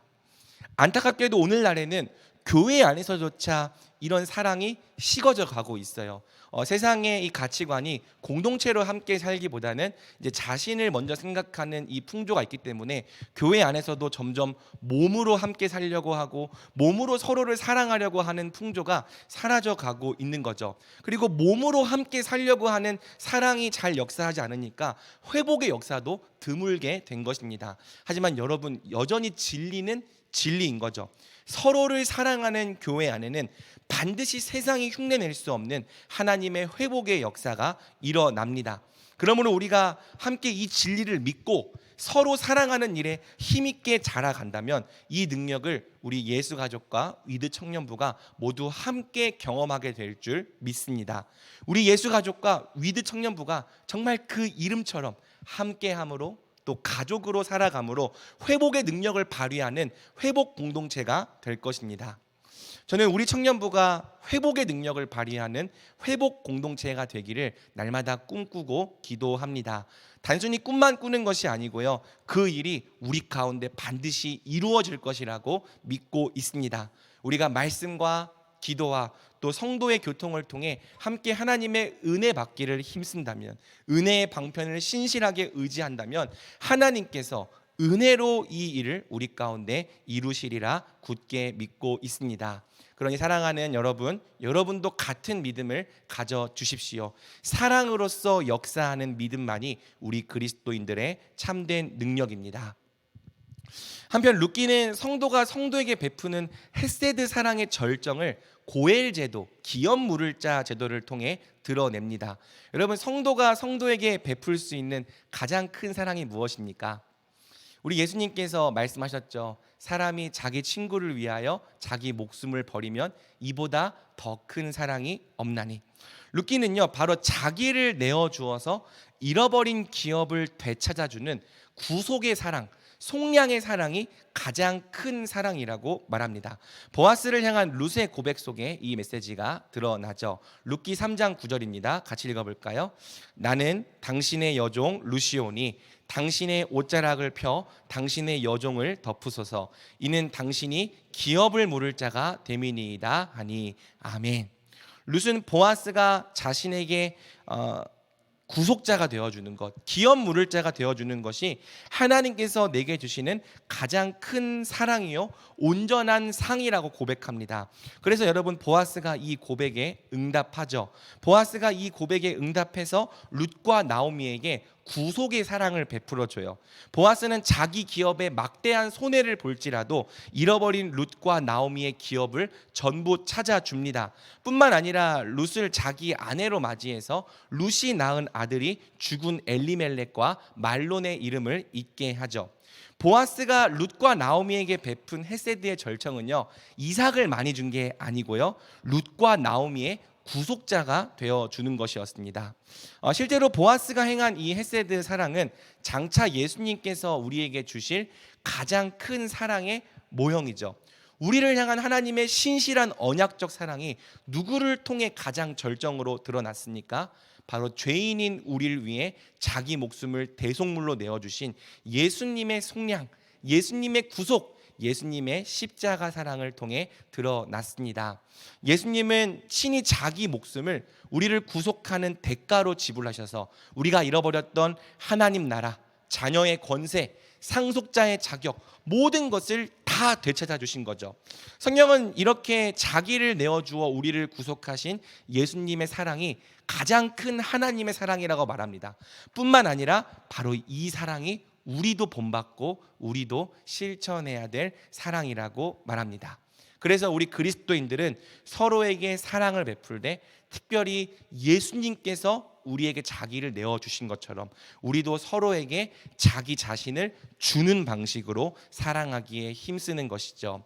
안타깝게도 오늘날에는 교회 안에서조차 이런 사랑이 식어져 가고 있어요. 세상의 이 가치관이 공동체로 함께 살기보다는 이제 자신을 먼저 생각하는 이 풍조가 있기 때문에 교회 안에서도 점점 몸으로 함께 살려고 하고 몸으로 서로를 사랑하려고 하는 풍조가 사라져 가고 있는 거죠. 그리고 몸으로 함께 살려고 하는 사랑이 잘 역사하지 않으니까 회복의 역사도 드물게 된 것입니다. 하지만 여러분, 여전히 진리는 진리인 거죠. 서로를 사랑하는 교회 안에는 반드시 세상이 흉내낼 수 없는 하나님의 회복의 역사가 일어납니다. 그러므로 우리가 함께 이 진리를 믿고 서로 사랑하는 일에 힘있게 자라간다면 이 능력을 우리 예수가족과 위드 청년부가 모두 함께 경험하게 될 줄 믿습니다. 우리 예수가족과 위드 청년부가 정말 그 이름처럼 함께함으로 또 가족으로 살아감으로 회복의 능력을 발휘하는 회복 공동체가 될 것입니다. 저는 우리 청년부가 회복의 능력을 발휘하는 회복 공동체가 되기를 날마다 꿈꾸고 기도합니다. 단순히 꿈만 꾸는 것이 아니고요, 그 일이 우리 가운데 반드시 이루어질 것이라고 믿고 있습니다. 우리가 말씀과 기도와 또 성도의 교통을 통해 함께 하나님의 은혜 받기를 힘쓴다면, 은혜의 방편을 신실하게 의지한다면 하나님께서 은혜로 이 일을 우리 가운데 이루시리라 굳게 믿고 있습니다. 그러니 사랑하는 여러분, 여러분도 같은 믿음을 가져주십시오. 사랑으로서 역사하는 믿음만이 우리 그리스도인들의 참된 능력입니다. 한편 룻기는 성도가 성도에게 베푸는 헤세드 사랑의 절정을 고엘 제도, 기업 물을 자 제도를 통해 드러냅니다. 여러분, 성도가 성도에게 베풀 수 있는 가장 큰 사랑이 무엇입니까? 우리 예수님께서 말씀하셨죠. 사람이 자기 친구를 위하여 자기 목숨을 버리면 이보다 더 큰 사랑이 없나니. 룻기는요, 바로 자기를 내어주어서 잃어버린 기업을 되찾아주는 구속의 사랑, 속량의 사랑이 가장 큰 사랑이라고 말합니다. 보아스를 향한 룻의 고백 속에 이 메시지가 드러나죠. 룻기 3장 9절입니다. 같이 읽어볼까요? 나는 당신의 여종 룻이오니 당신의 옷자락을 펴 당신의 여종을 덮으소서. 이는 당신이 기업을 물을 자가 됨이니이다 하니. 아멘. 룻은 보아스가 자신에게 구속자가 되어주는 것, 기업 물을 자가 되어주는 것이 하나님께서 내게 주시는 가장 큰 사랑이요 온전한 상이라고 고백합니다. 그래서 여러분, 보아스가 이 고백에 응답하죠. 보아스가 이 고백에 응답해서 룻과 나오미에게 구속의 사랑을 베풀어줘요. 보아스는 자기 기업에 막대한 손해를 볼지라도 잃어버린 룻과 나오미의 기업을 전부 찾아줍니다. 뿐만 아니라 룻을 자기 아내로 맞이해서 룻이 낳은 아들이 죽은 엘리멜렉과 말론의 이름을 잊게 하죠. 보아스가 룻과 나오미에게 베푼 헤세드의 절정은요, 이삭을 많이 준 게 아니고요, 룻과 나오미의 구속자가 되어주는 것이었습니다. 실제로 보아스가 행한 이 헤세드 사랑은 장차 예수님께서 우리에게 주실 가장 큰 사랑의 모형이죠. 우리를 향한 하나님의 신실한 언약적 사랑이 누구를 통해 가장 절정으로 드러났습니까? 바로 죄인인 우리를 위해 자기 목숨을 대속물로 내어주신 예수님의 속량, 예수님의 구속, 예수님의 십자가 사랑을 통해 드러났습니다. 예수님은 친히 자기 목숨을 우리를 구속하는 대가로 지불하셔서 우리가 잃어버렸던 하나님 나라, 자녀의 권세, 상속자의 자격, 모든 것을 다 되찾아 주신 거죠. 성경은 이렇게 자기를 내어주어 우리를 구속하신 예수님의 사랑이 가장 큰 하나님의 사랑이라고 말합니다. 뿐만 아니라 바로 이 사랑이 우리도 본받고 우리도 실천해야 될 사랑이라고 말합니다. 그래서 우리 그리스도인들은 서로에게 사랑을 베풀 때 특별히 예수님께서 우리에게 자기를 내어주신 것처럼 우리도 서로에게 자기 자신을 주는 방식으로 사랑하기에 힘쓰는 것이죠.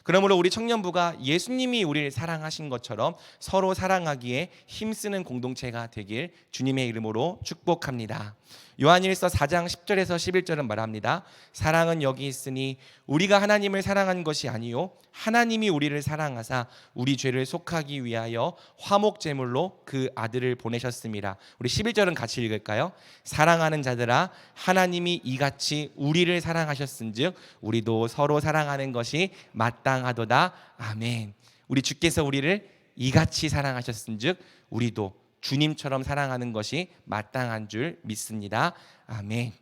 그러므로 우리 청년부가 예수님이 우리를 사랑하신 것처럼 서로 사랑하기에 힘쓰는 공동체가 되길 주님의 이름으로 축복합니다. 요한일서 4장 10절에서 11절은 말합니다. 사랑은 여기 있으니 우리가 하나님을 사랑한 것이 아니요 하나님이 우리를 사랑하사 우리 죄를 속하기 위하여 화목제물로 그 아들을 보내셨습니다. 우리 11절은 같이 읽을까요? 사랑하는 자들아 하나님이 이같이 우리를 사랑하셨은즉 우리도 서로 사랑하는 것이 마땅하도다. 아멘. 우리 주께서 우리를 이같이 사랑하셨은즉 우리도 주님처럼 사랑하는 것이 마땅한 줄 믿습니다. 아멘.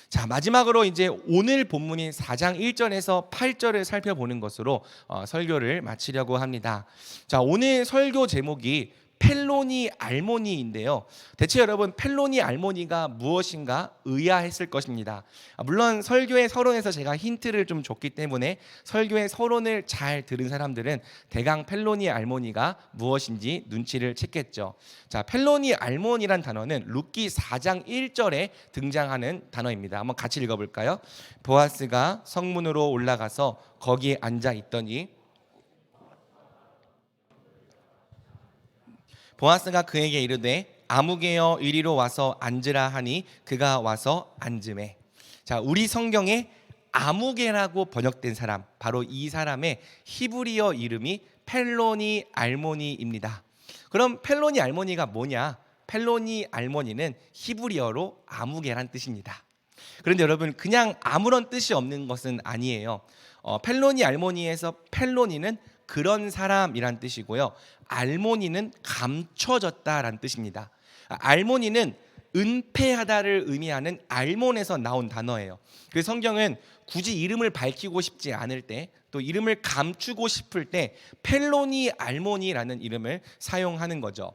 자, 마지막으로 이제 오늘 본문인 4장 1절에서 8절을 살펴보는 것으로 설교를 마치려고 합니다. 자, 오늘 설교 제목이 펠로니 알모니인데요. 대체 여러분 펠로니 알모니가 무엇인가 의아했을 것입니다. 물론 설교의 서론에서 제가 힌트를 좀 줬기 때문에 설교의 서론을 잘 들은 사람들은 대강 펠로니 알모니가 무엇인지 눈치를 챘겠죠. 자, 펠로니 알모니란 단어는 룻기 4장 1절에 등장하는 단어입니다. 한번 같이 읽어볼까요? 보아스가 성문으로 올라가서 거기에 앉아 있더니 보아스가 그에게 이르되 아무개여 이리로 와서 앉으라 하니 그가 와서 앉으매. 자, 우리 성경에 아무개라고 번역된 사람, 바로 이 사람의 히브리어 이름이 펠로니 알모니입니다. 그럼 펠로니 알모니가 뭐냐? 펠로니 알모니는 히브리어로 아무개란 뜻입니다. 그런데 여러분 그냥 아무런 뜻이 없는 것은 아니에요. 펠로니 알모니에서 펠로니는 그런 사람이란 뜻이고요. 알모니는 감춰졌다라는 뜻입니다. 알모니는 은폐하다를 의미하는 알몬에서 나온 단어예요. 그 성경은 굳이 이름을 밝히고 싶지 않을 때, 또 이름을 감추고 싶을 때 펠로니 알모니라는 이름을 사용하는 거죠.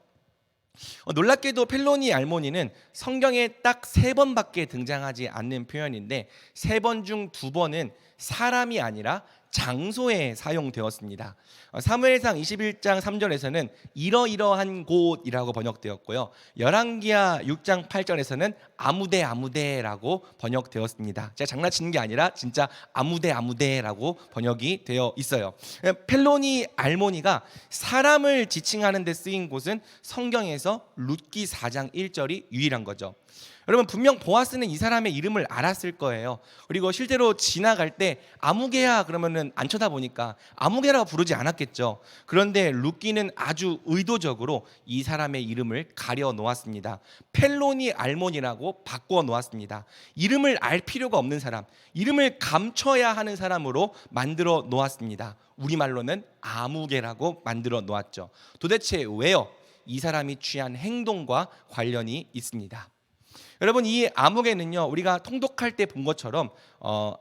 놀랍게도 펠로니 알모니는 성경에 딱 3번밖에 등장하지 않는 표현인데 3번 중 2번은 사람이 아니라 장소에 사용되었습니다. 사무엘상 21장 3절에서는 이러이러한 곳이라고 번역되었고요. 열왕기하 6장 8절에서는 아무데라고 번역되었습니다. 제가 장난치는 게 아니라 진짜 아무데라고 번역이 되어 있어요. 펠로니 알모니가 사람을 지칭하는 데 쓰인 곳은 성경에서 룻기 4장 1절이 유일한 거죠. 여러분 분명 보아스는 이 사람의 이름을 알았을 거예요. 그리고 실제로 지나갈 때 아무개야 그러면은 안 쳐다보니까 아무개라고 부르지 않았겠죠. 그런데 룻기는 아주 의도적으로 이 사람의 이름을 가려 놓았습니다. 펠로니 알몬이라고 바꿔 놓았습니다. 이름을 알 필요가 없는 사람, 이름을 감춰야 하는 사람으로 만들어 놓았습니다. 우리말로는 아무개라고 만들어 놓았죠. 도대체 왜요? 이 사람이 취한 행동과 관련이 있습니다. 여러분 이 아무개는요 우리가 통독할 때 본 것처럼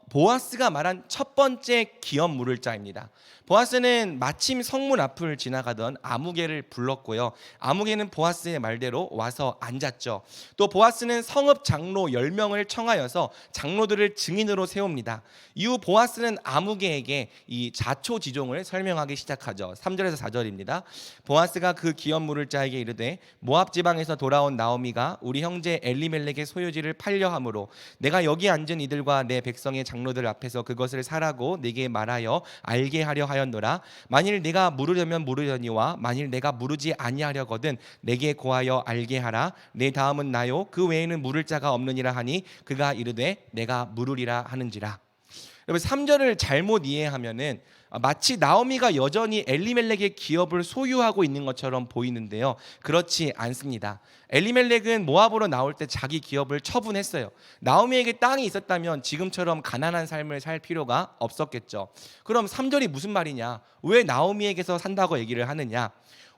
보아스가 말한 첫 번째 기업 물을 자입니다. 보아스는 마침 성문 앞을 지나가던 아무개를 불렀고요. 아무개는 보아스의 말대로 와서 앉았죠. 또 보아스는 성읍 장로 10명을 청하여서 장로들을 증인으로 세웁니다. 이후 보아스는 아무개에게 이 자초지종을 설명하기 시작하죠. 3절에서 4절입니다. 보아스가 그 기업 물을 자에게 이르되 모압 지방에서 돌아온 나오미가 우리 형제 엘리멜렉의 소유지를 팔려 함으로 내가 여기 앉은 이들과 내 백성의 장로들 앞에서 그것을 사라고 내게 말하여 알게 하려 하였노라. 만일 내가 물으려면 물으려니와 만일 내가 물으지 아니하려거든 내게 고하여 알게 하라. 내 다음은 나요 그 외에는 물을 자가 없느니라 하니 그가 이르되 내가 물으리라 하는지라. 여러분 3절을 잘못 이해하면은 마치 나오미가 여전히 엘리멜렉의 기업을 소유하고 있는 것처럼 보이는데요. 그렇지 않습니다. 엘리멜렉은 모압으로 나올 때 자기 기업을 처분했어요. 나오미에게 땅이 있었다면 지금처럼 가난한 삶을 살 필요가 없었겠죠. 그럼 3절이 무슨 말이냐? 왜 나오미에게서 산다고 얘기를 하느냐?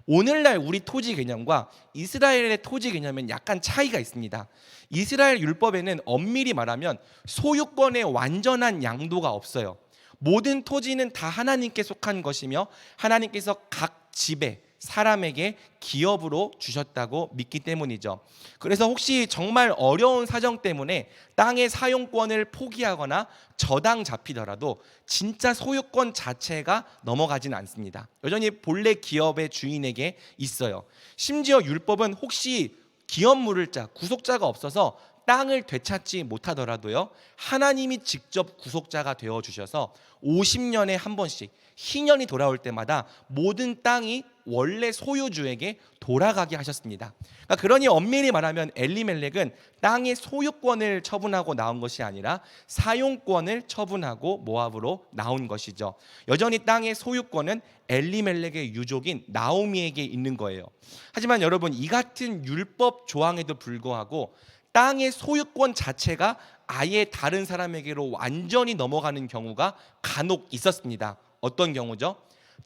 오늘날 우리 토지 개념과 이스라엘의 토지 개념은 약간 차이가 있습니다. 이스라엘 율법에는 엄밀히 말하면 소유권의 완전한 양도가 없어요. 모든 토지는 다 하나님께 속한 것이며 하나님께서 각 집에 사람에게 기업으로 주셨다고 믿기 때문이죠. 그래서 혹시 정말 어려운 사정 때문에 땅의 사용권을 포기하거나 저당 잡히더라도 진짜 소유권 자체가 넘어가지는 않습니다. 여전히 본래 기업의 주인에게 있어요. 심지어 율법은 혹시 기업 물을 자, 구속자가 없어서 땅을 되찾지 못하더라도요 하나님이 직접 구속자가 되어주셔서 50년에 한 번씩 희년이 돌아올 때마다 모든 땅이 원래 소유주에게 돌아가게 하셨습니다. 그러니 엄밀히 말하면 엘리멜렉은 땅의 소유권을 처분하고 나온 것이 아니라 사용권을 처분하고 모압으로 나온 것이죠. 여전히 땅의 소유권은 엘리멜렉의 유족인 나오미에게 있는 거예요. 하지만 여러분, 이 같은 율법 조항에도 불구하고 땅의 소유권 자체가 아예 다른 사람에게로 완전히 넘어가는 경우가 간혹 있었습니다. 어떤 경우죠?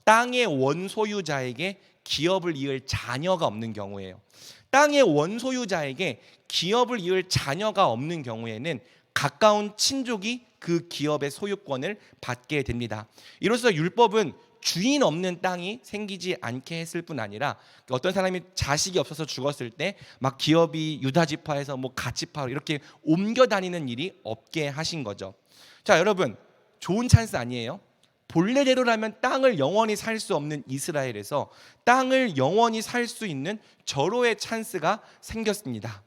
땅의 원소유자에게 기업을 이을 자녀가 없는 경우예요. 땅의 원소유자에게 기업을 이을 자녀가 없는 경우에는 가까운 친족이 그 기업의 소유권을 받게 됩니다. 이로써 율법은 주인 없는 땅이 생기지 않게 했을 뿐 아니라 어떤 사람이 자식이 없어서 죽었을 때 막 기업이 유다 지파에서 뭐 갓 지파로 이렇게 옮겨 다니는 일이 없게 하신 거죠. 자, 여러분, 좋은 찬스 아니에요? 본래대로라면 땅을 영원히 살 수 없는 이스라엘에서 땅을 영원히 살 수 있는 절호의 찬스가 생겼습니다.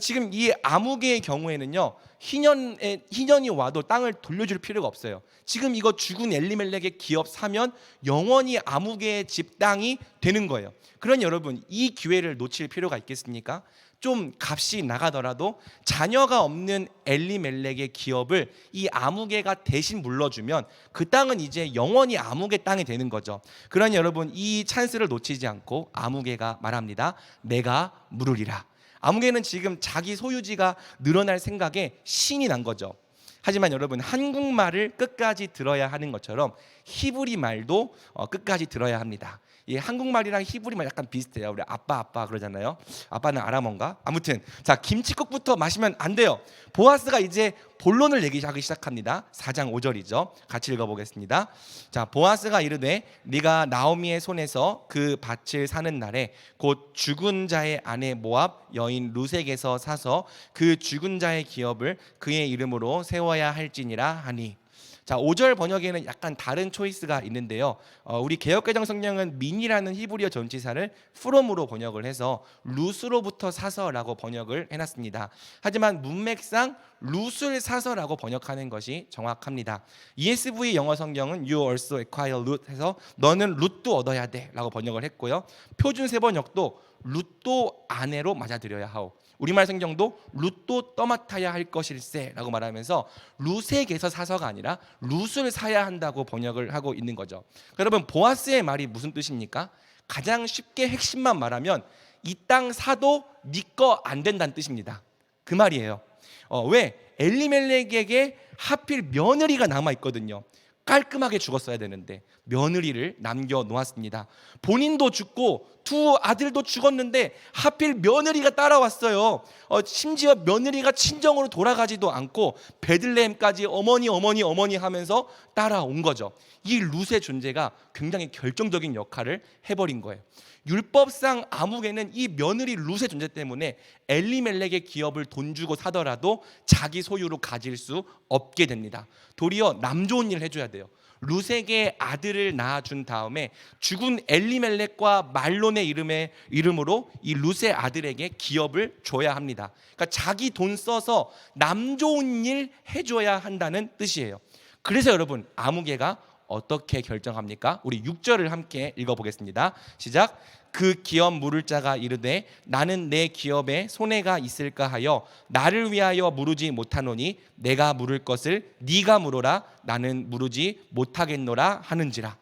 지금 이 아무개의 경우에는요, 희년이 와도 땅을 돌려줄 필요가 없어요. 지금 이거 죽은 엘리멜렉의 기업 사면 영원히 아무개의 집 땅이 되는 거예요. 그러니 여러분, 이 기회를 놓칠 필요가 있겠습니까? 좀 값이 나가더라도 자녀가 없는 엘리멜렉의 기업을 이 아무개가 대신 물러주면 그 땅은 이제 영원히 아무개 땅이 되는 거죠. 그러니 여러분, 이 찬스를 놓치지 않고 아무개가 말합니다. 내가 물으리라. 아무개는 지금 자기 소유지가 늘어날 생각에 신이 난 거죠. 하지만 여러분, 한국말을 끝까지 들어야 하는 것처럼 히브리 말도 끝까지 들어야 합니다. 이 한국말이랑 히브리 말 약간 비슷해요. 우리 아빠 그러잖아요. 아빠는 아람어인가? 아무튼 자, 김치국부터 마시면 안 돼요. 보아스가 이제 본론을 얘기하기 시작합니다. 4장 5절이죠. 같이 읽어보겠습니다. 자, 보아스가 이르되 네가 나오미의 손에서 그 밭을 사는 날에 곧 죽은 자의 아내 모압 여인 루색에서 사서 그 죽은 자의 기업을 그의 이름으로 세워야 할지니라 하니. 자, 5절 번역에는 약간 다른 초이스가 있는데요. 우리 개역개정 성경은 민이라는 히브리어 전치사를 프롬으로 번역을 해서 룻으로부터 사서라고 번역을 해놨습니다. 하지만 문맥상 룻을 사서라고 번역하는 것이 정확합니다. ESV 영어 성경은 You also acquire Ruth 해서 너는 룻도 얻어야 돼 라고 번역을 했고요. 표준 세번역도 룻도 아내로 맞아들여야 하오. 우리말 성경도 룻도 떠맡아야 할 것일세 라고 말하면서 룻에게서 사서가 아니라 룻을 사야 한다고 번역을 하고 있는 거죠. 여러분, 보아스의 말이 무슨 뜻입니까? 가장 쉽게 핵심만 말하면 이 땅 사도 네 거 안 된다는 뜻입니다. 그 말이에요. 왜? 엘리멜렉에게 하필 며느리가 남아있거든요. 깔끔하게 죽었어야 되는데 며느리를 남겨놓았습니다. 본인도 죽고 두 아들도 죽었는데 하필 며느리가 따라왔어요. 심지어 며느리가 친정으로 돌아가지도 않고 베들레헴까지 어머니 하면서 따라온 거죠. 이 룻의 존재가 굉장히 결정적인 역할을 해버린 거예요. 율법상 아무개는 이 며느리 룻의 존재 때문에 엘리멜렉의 기업을 돈 주고 사더라도 자기 소유로 가질 수 없게 됩니다. 도리어 남 좋은 일을 해줘야 돼요. 룻에게 아들을 낳아준 다음에 죽은 엘리멜렉과 말론의 이름으로 이 룻의 아들에게 기업을 줘야 합니다. 그러니까 자기 돈 써서 남 좋은 일 해줘야 한다는 뜻이에요. 그래서 여러분, 아무개가 어떻게 결정합니까? 우리 6절을 함께 읽어보겠습니다. 시작. 그 기업 물을 자가 이르되 나는 내 기업에 손해가 있을까 하여 나를 위하여 물으지 못하노니 내가 물을 것을 네가 물어라. 나는 물으지 못하겠노라 하는지라.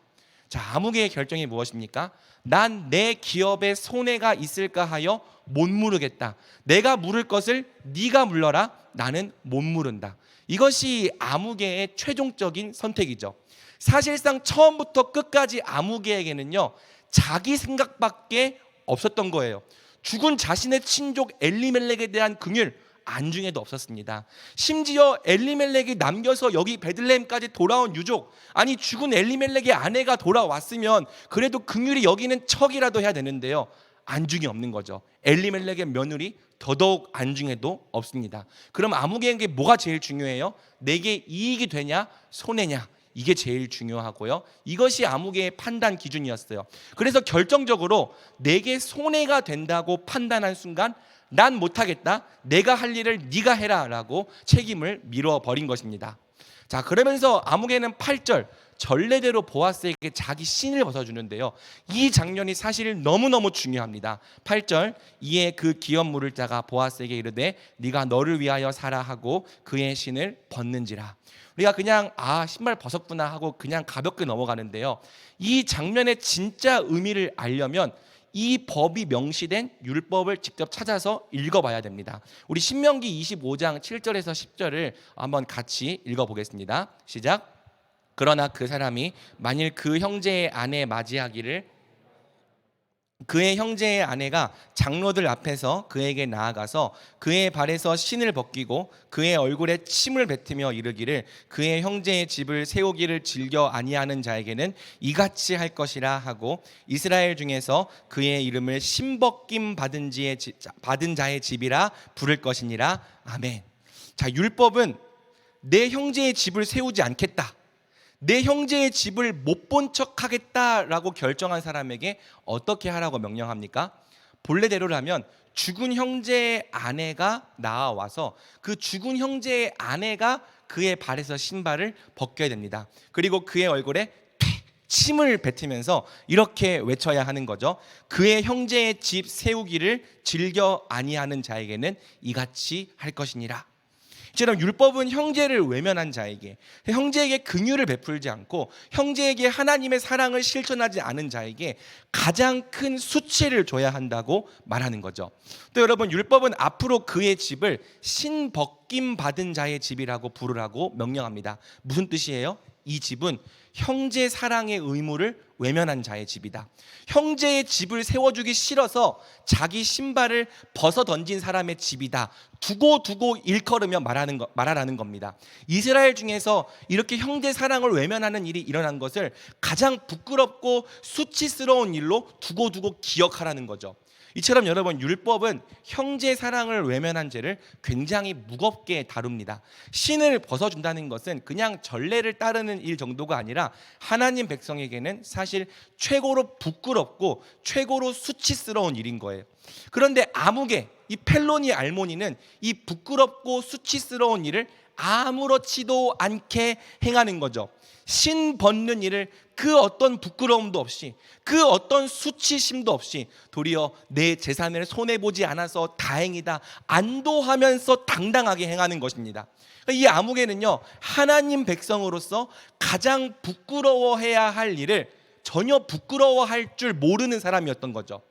자, 아무개의 결정이 무엇입니까? 난 내 기업에 손해가 있을까 하여 못 물으겠다. 내가 물을 것을 네가 물러라. 나는 못 물은다. 이것이 아무개의 최종적인 선택이죠. 사실상 처음부터 끝까지 아무개에게는요, 자기 생각밖에 없었던 거예요. 죽은 자신의 친족 엘리멜렉에 대한 긍휼 안중에도 없었습니다. 심지어 엘리멜렉이 남겨서 여기 베들레헴까지 돌아온 유족, 아니 죽은 엘리멜렉의 아내가 돌아왔으면 그래도 긍휼이 여기는 척이라도 해야 되는데요, 안중이 없는 거죠. 엘리멜렉의 며느리 더더욱 안중에도 없습니다. 그럼 아무개에게 뭐가 제일 중요해요? 내게 이익이 되냐 손해냐, 이게 제일 중요하고요. 이것이 아무개의 판단 기준이었어요. 그래서 결정적으로 내게 손해가 된다고 판단한 순간 난 못하겠다, 내가 할 일을 네가 해라 라고 책임을 밀어버린 것입니다. 자, 그러면서 아무개는 8절 전례대로 보아스에게 자기 신을 벗어주는데요. 이 장면이 사실 너무너무 중요합니다. 8절 이에 그 기업 물을 자가 보아스에게 이르되 네가 너를 위하여 사라 하고 그의 신을 벗는지라. 우리가 그냥 신발 벗었구나 하고 그냥 가볍게 넘어가는데요. 이 장면의 진짜 의미를 알려면 이 법이 명시된 율법을 직접 찾아서 읽어봐야 됩니다. 우리 신명기 25장 7절에서 10절을 한번 같이 읽어보겠습니다. 시작. 그러나 그 사람이 만일 그의 형제의 아내가 장로들 앞에서 그에게 나아가서 그의 발에서 신을 벗기고 그의 얼굴에 침을 뱉으며 이르기를 그의 형제의 집을 세우기를 즐겨 아니하는 자에게는 이같이 할 것이라 하고 이스라엘 중에서 그의 이름을 신벗김 받은 자의 집이라 부를 것이니라. 아멘. 자, 율법은 내 형제의 집을 세우지 않겠다, 내 형제의 집을 못 본 척 하겠다라고 결정한 사람에게 어떻게 하라고 명령합니까? 본래대로라면 죽은 형제의 아내가 나와서 그 죽은 형제의 아내가 그의 발에서 신발을 벗겨야 됩니다. 그리고 그의 얼굴에 침을 뱉으면서 이렇게 외쳐야 하는 거죠. 그의 형제의 집 세우기를 즐겨 아니하는 자에게는 이같이 할 것이니라. 이처럼 율법은 형제를 외면한 자에게, 형제에게 긍휼을 베풀지 않고 형제에게 하나님의 사랑을 실천하지 않은 자에게 가장 큰 수치를 줘야 한다고 말하는 거죠. 또 여러분, 율법은 앞으로 그의 집을 신벗김 받은 자의 집이라고 부르라고 명령합니다. 무슨 뜻이에요? 이 집은 형제 사랑의 의무를 외면한 자의 집이다. 형제의 집을 세워주기 싫어서 자기 신발을 벗어 던진 사람의 집이다. 두고 일컬으며 말하라는 겁니다. 이스라엘 중에서 이렇게 형제 사랑을 외면하는 일이 일어난 것을 가장 부끄럽고 수치스러운 일로 두고 기억하라는 거죠. 이처럼 여러분, 율법은 형제 사랑을 외면한 죄를 굉장히 무겁게 다룹니다. 신을 벗어준다는 것은 그냥 전례를 따르는 일 정도가 아니라 하나님 백성에게는 사실 최고로 부끄럽고 최고로 수치스러운 일인 거예요. 그런데 아무개, 이 펠로니 알모니는 이 부끄럽고 수치스러운 일을 아무렇지도 않게 행하는 거죠. 신 벗는 일을 그 어떤 부끄러움도 없이, 그 어떤 수치심도 없이 도리어 내 재산을 손해보지 않아서 다행이다 안도하면서 당당하게 행하는 것입니다. 이 아무개는요, 하나님 백성으로서 가장 부끄러워해야 할 일을 전혀 부끄러워할 줄 모르는 사람이었던 거죠.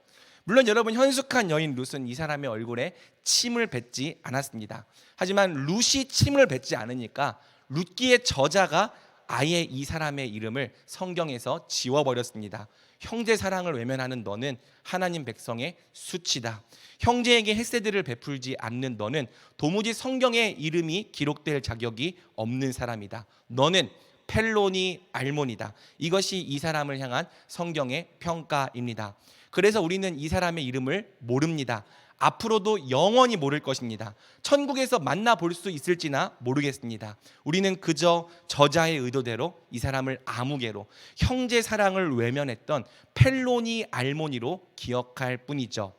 물론 여러분, 현숙한 여인 룻은 이 사람의 얼굴에 침을 뱉지 않았습니다. 하지만 룻이 침을 뱉지 않으니까 룻기의 저자가 아예 이 사람의 이름을 성경에서 지워버렸습니다. 형제 사랑을 외면하는 너는 하나님 백성의 수치다. 형제에게 헤세드를 베풀지 않는 너는 도무지 성경에 이름이 기록될 자격이 없는 사람이다. 너는 펠로니 알몬이다. 이것이 이 사람을 향한 성경의 평가입니다. 그래서 우리는 이 사람의 이름을 모릅니다. 앞으로도 영원히 모를 것입니다. 천국에서 만나볼 수 있을지나 모르겠습니다. 우리는 그저 저자의 의도대로 이 사람을 아무개로, 형제 사랑을 외면했던 펠로니 알모니로 기억할 뿐이죠.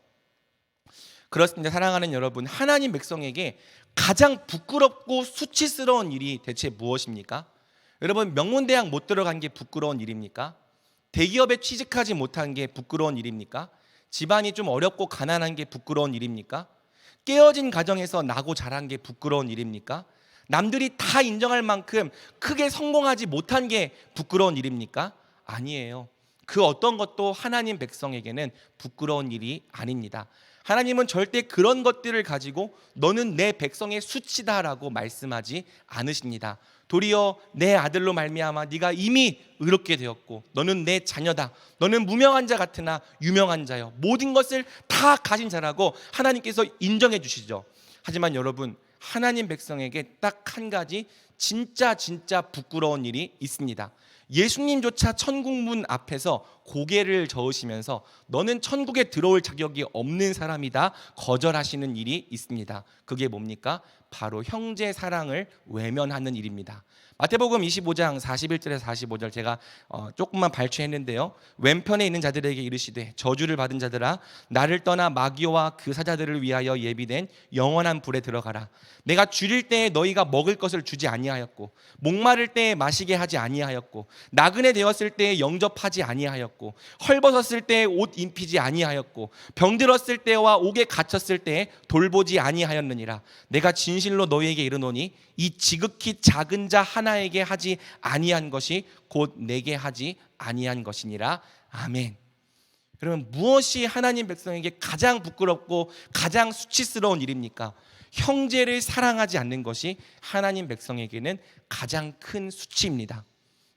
그렇습니다. 사랑하는 여러분, 하나님 백성에게 가장 부끄럽고 수치스러운 일이 대체 무엇입니까? 여러분, 명문대학 못 들어간 게 부끄러운 일입니까? 대기업에 취직하지 못한 게 부끄러운 일입니까? 집안이 좀 어렵고 가난한 게 부끄러운 일입니까? 깨어진 가정에서 나고 자란 게 부끄러운 일입니까? 남들이 다 인정할 만큼 크게 성공하지 못한 게 부끄러운 일입니까? 아니에요. 그 어떤 것도 하나님 백성에게는 부끄러운 일이 아닙니다. 하나님은 절대 그런 것들을 가지고 너는 내 백성의 수치다라고 말씀하지 않으십니다. 도리어 내 아들로 말미암아 네가 이미 의롭게 되었고 너는 내 자녀다. 너는 무명한 자 같으나 유명한 자여. 모든 것을 다 가진 자라고 하나님께서 인정해 주시죠. 하지만 여러분, 하나님 백성에게 딱 한 가지 진짜 부끄러운 일이 있습니다. 예수님조차 천국문 앞에서 고개를 저으시면서 너는 천국에 들어올 자격이 없는 사람이다 거절하시는 일이 있습니다. 그게 뭡니까? 바로 형제 사랑을 외면하는 일입니다. 마태복음 25장 41절에서 45절 제가 조금만 발췌했는데요. 왼편에 있는 자들에게 이르시되 저주를 받은 자들아 나를 떠나 마귀와 그 사자들을 위하여 예비된 영원한 불에 들어가라. 내가 줄일 때에 너희가 먹을 것을 주지 아니하였고 목마를 때에 마시게 하지 아니하였고 나그네 되었을 때에 영접하지 아니하였고 헐벗었을 때에 옷 입히지 아니하였고 병들었을 때와 옥에 갇혔을 때에 돌보지 아니하였느니라. 내가 진실로 너희에게 이르노니 이 지극히 작은 자 하나에게 하지 아니한 것이 곧 내게 하지 아니한 것이니라. 아멘. 그러면 무엇이 하나님 백성에게 가장 부끄럽고 가장 수치스러운 일입니까? 형제를 사랑하지 않는 것이 하나님 백성에게는 가장 큰 수치입니다.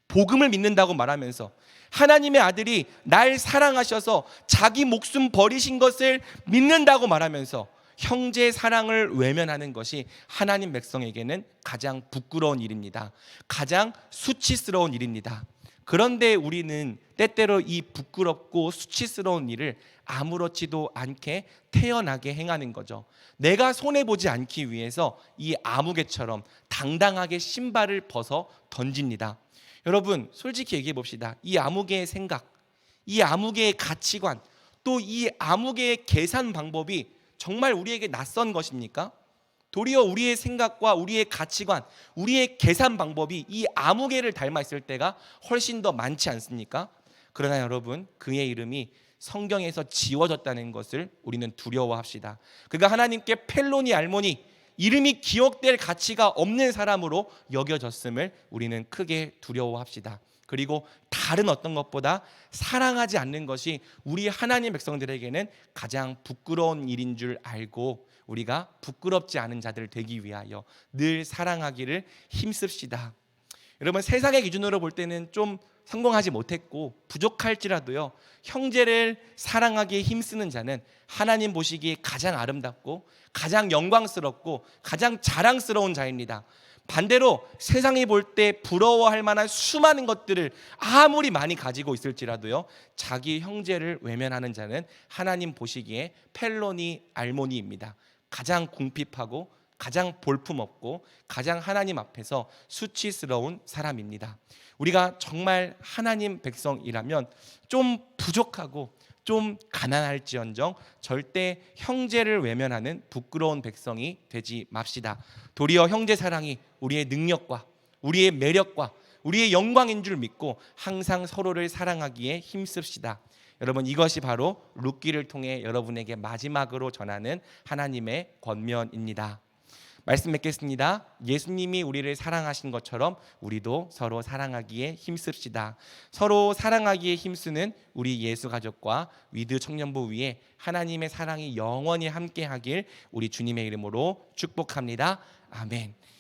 복음을 믿는다고 말하면서 하나님의 아들이 날 사랑하셔서 자기 목숨 버리신 것을 믿는다고 말하면서 형제 사랑을 외면하는 것이 하나님 백성에게는 가장 부끄러운 일입니다. 가장 수치스러운 일입니다. 그런데 우리는 때때로 이 부끄럽고 수치스러운 일을 아무렇지도 않게 태연하게 행하는 거죠. 내가 손해보지 않기 위해서 이 아무개처럼 당당하게 신발을 벗어 던집니다. 여러분 솔직히 얘기해 봅시다. 이 아무개의 생각, 이 아무개의 가치관, 또 이 아무개의 계산 방법이 정말 우리에게 낯선 것입니까? 도리어 우리의 생각과 우리의 가치관, 우리의 계산 방법이 이 아무개를 닮아 있을 때가 훨씬 더 많지 않습니까? 그러나 여러분 그의 이름이 성경에서 지워졌다는 것을 우리는 두려워합시다. 그가 하나님께 펠로니 알모니 이름이 기억될 가치가 없는 사람으로 여겨졌음을 우리는 크게 두려워합시다. 그리고 다른 어떤 것보다 사랑하지 않는 것이 우리 하나님 백성들에게는 가장 부끄러운 일인 줄 알고 우리가 부끄럽지 않은 자들 되기 위하여 늘 사랑하기를 힘씁시다. 여러분 세상의 기준으로 볼 때는 좀 성공하지 못했고 부족할지라도요 형제를 사랑하기에 힘쓰는 자는 하나님 보시기에 가장 아름답고 가장 영광스럽고 가장 자랑스러운 자입니다. 반대로 세상이 볼 때 부러워할 만한 수많은 것들을 아무리 많이 가지고 있을지라도요 자기 형제를 외면하는 자는 하나님 보시기에 펠로니 알모니입니다. 가장 궁핍하고 가장 볼품없고 가장 하나님 앞에서 수치스러운 사람입니다. 우리가 정말 하나님 백성이라면 좀 부족하고 좀 가난할지언정 절대 형제를 외면하는 부끄러운 백성이 되지 맙시다. 도리어 형제 사랑이 우리의 능력과 우리의 매력과 우리의 영광인 줄 믿고 항상 서로를 사랑하기에 힘씁시다. 여러분 이것이 바로 룻기를 통해 여러분에게 마지막으로 전하는 하나님의 권면입니다. 말씀 맺겠습니다. 예수님이 우리를 사랑하신 것처럼 우리도 서로 사랑하기에 힘씁시다. 서로 사랑하기에 힘쓰는 우리 예수 가족과 위드 청년부 위에 하나님의 사랑이 영원히 함께하길 우리 주님의 이름으로 축복합니다. 아멘.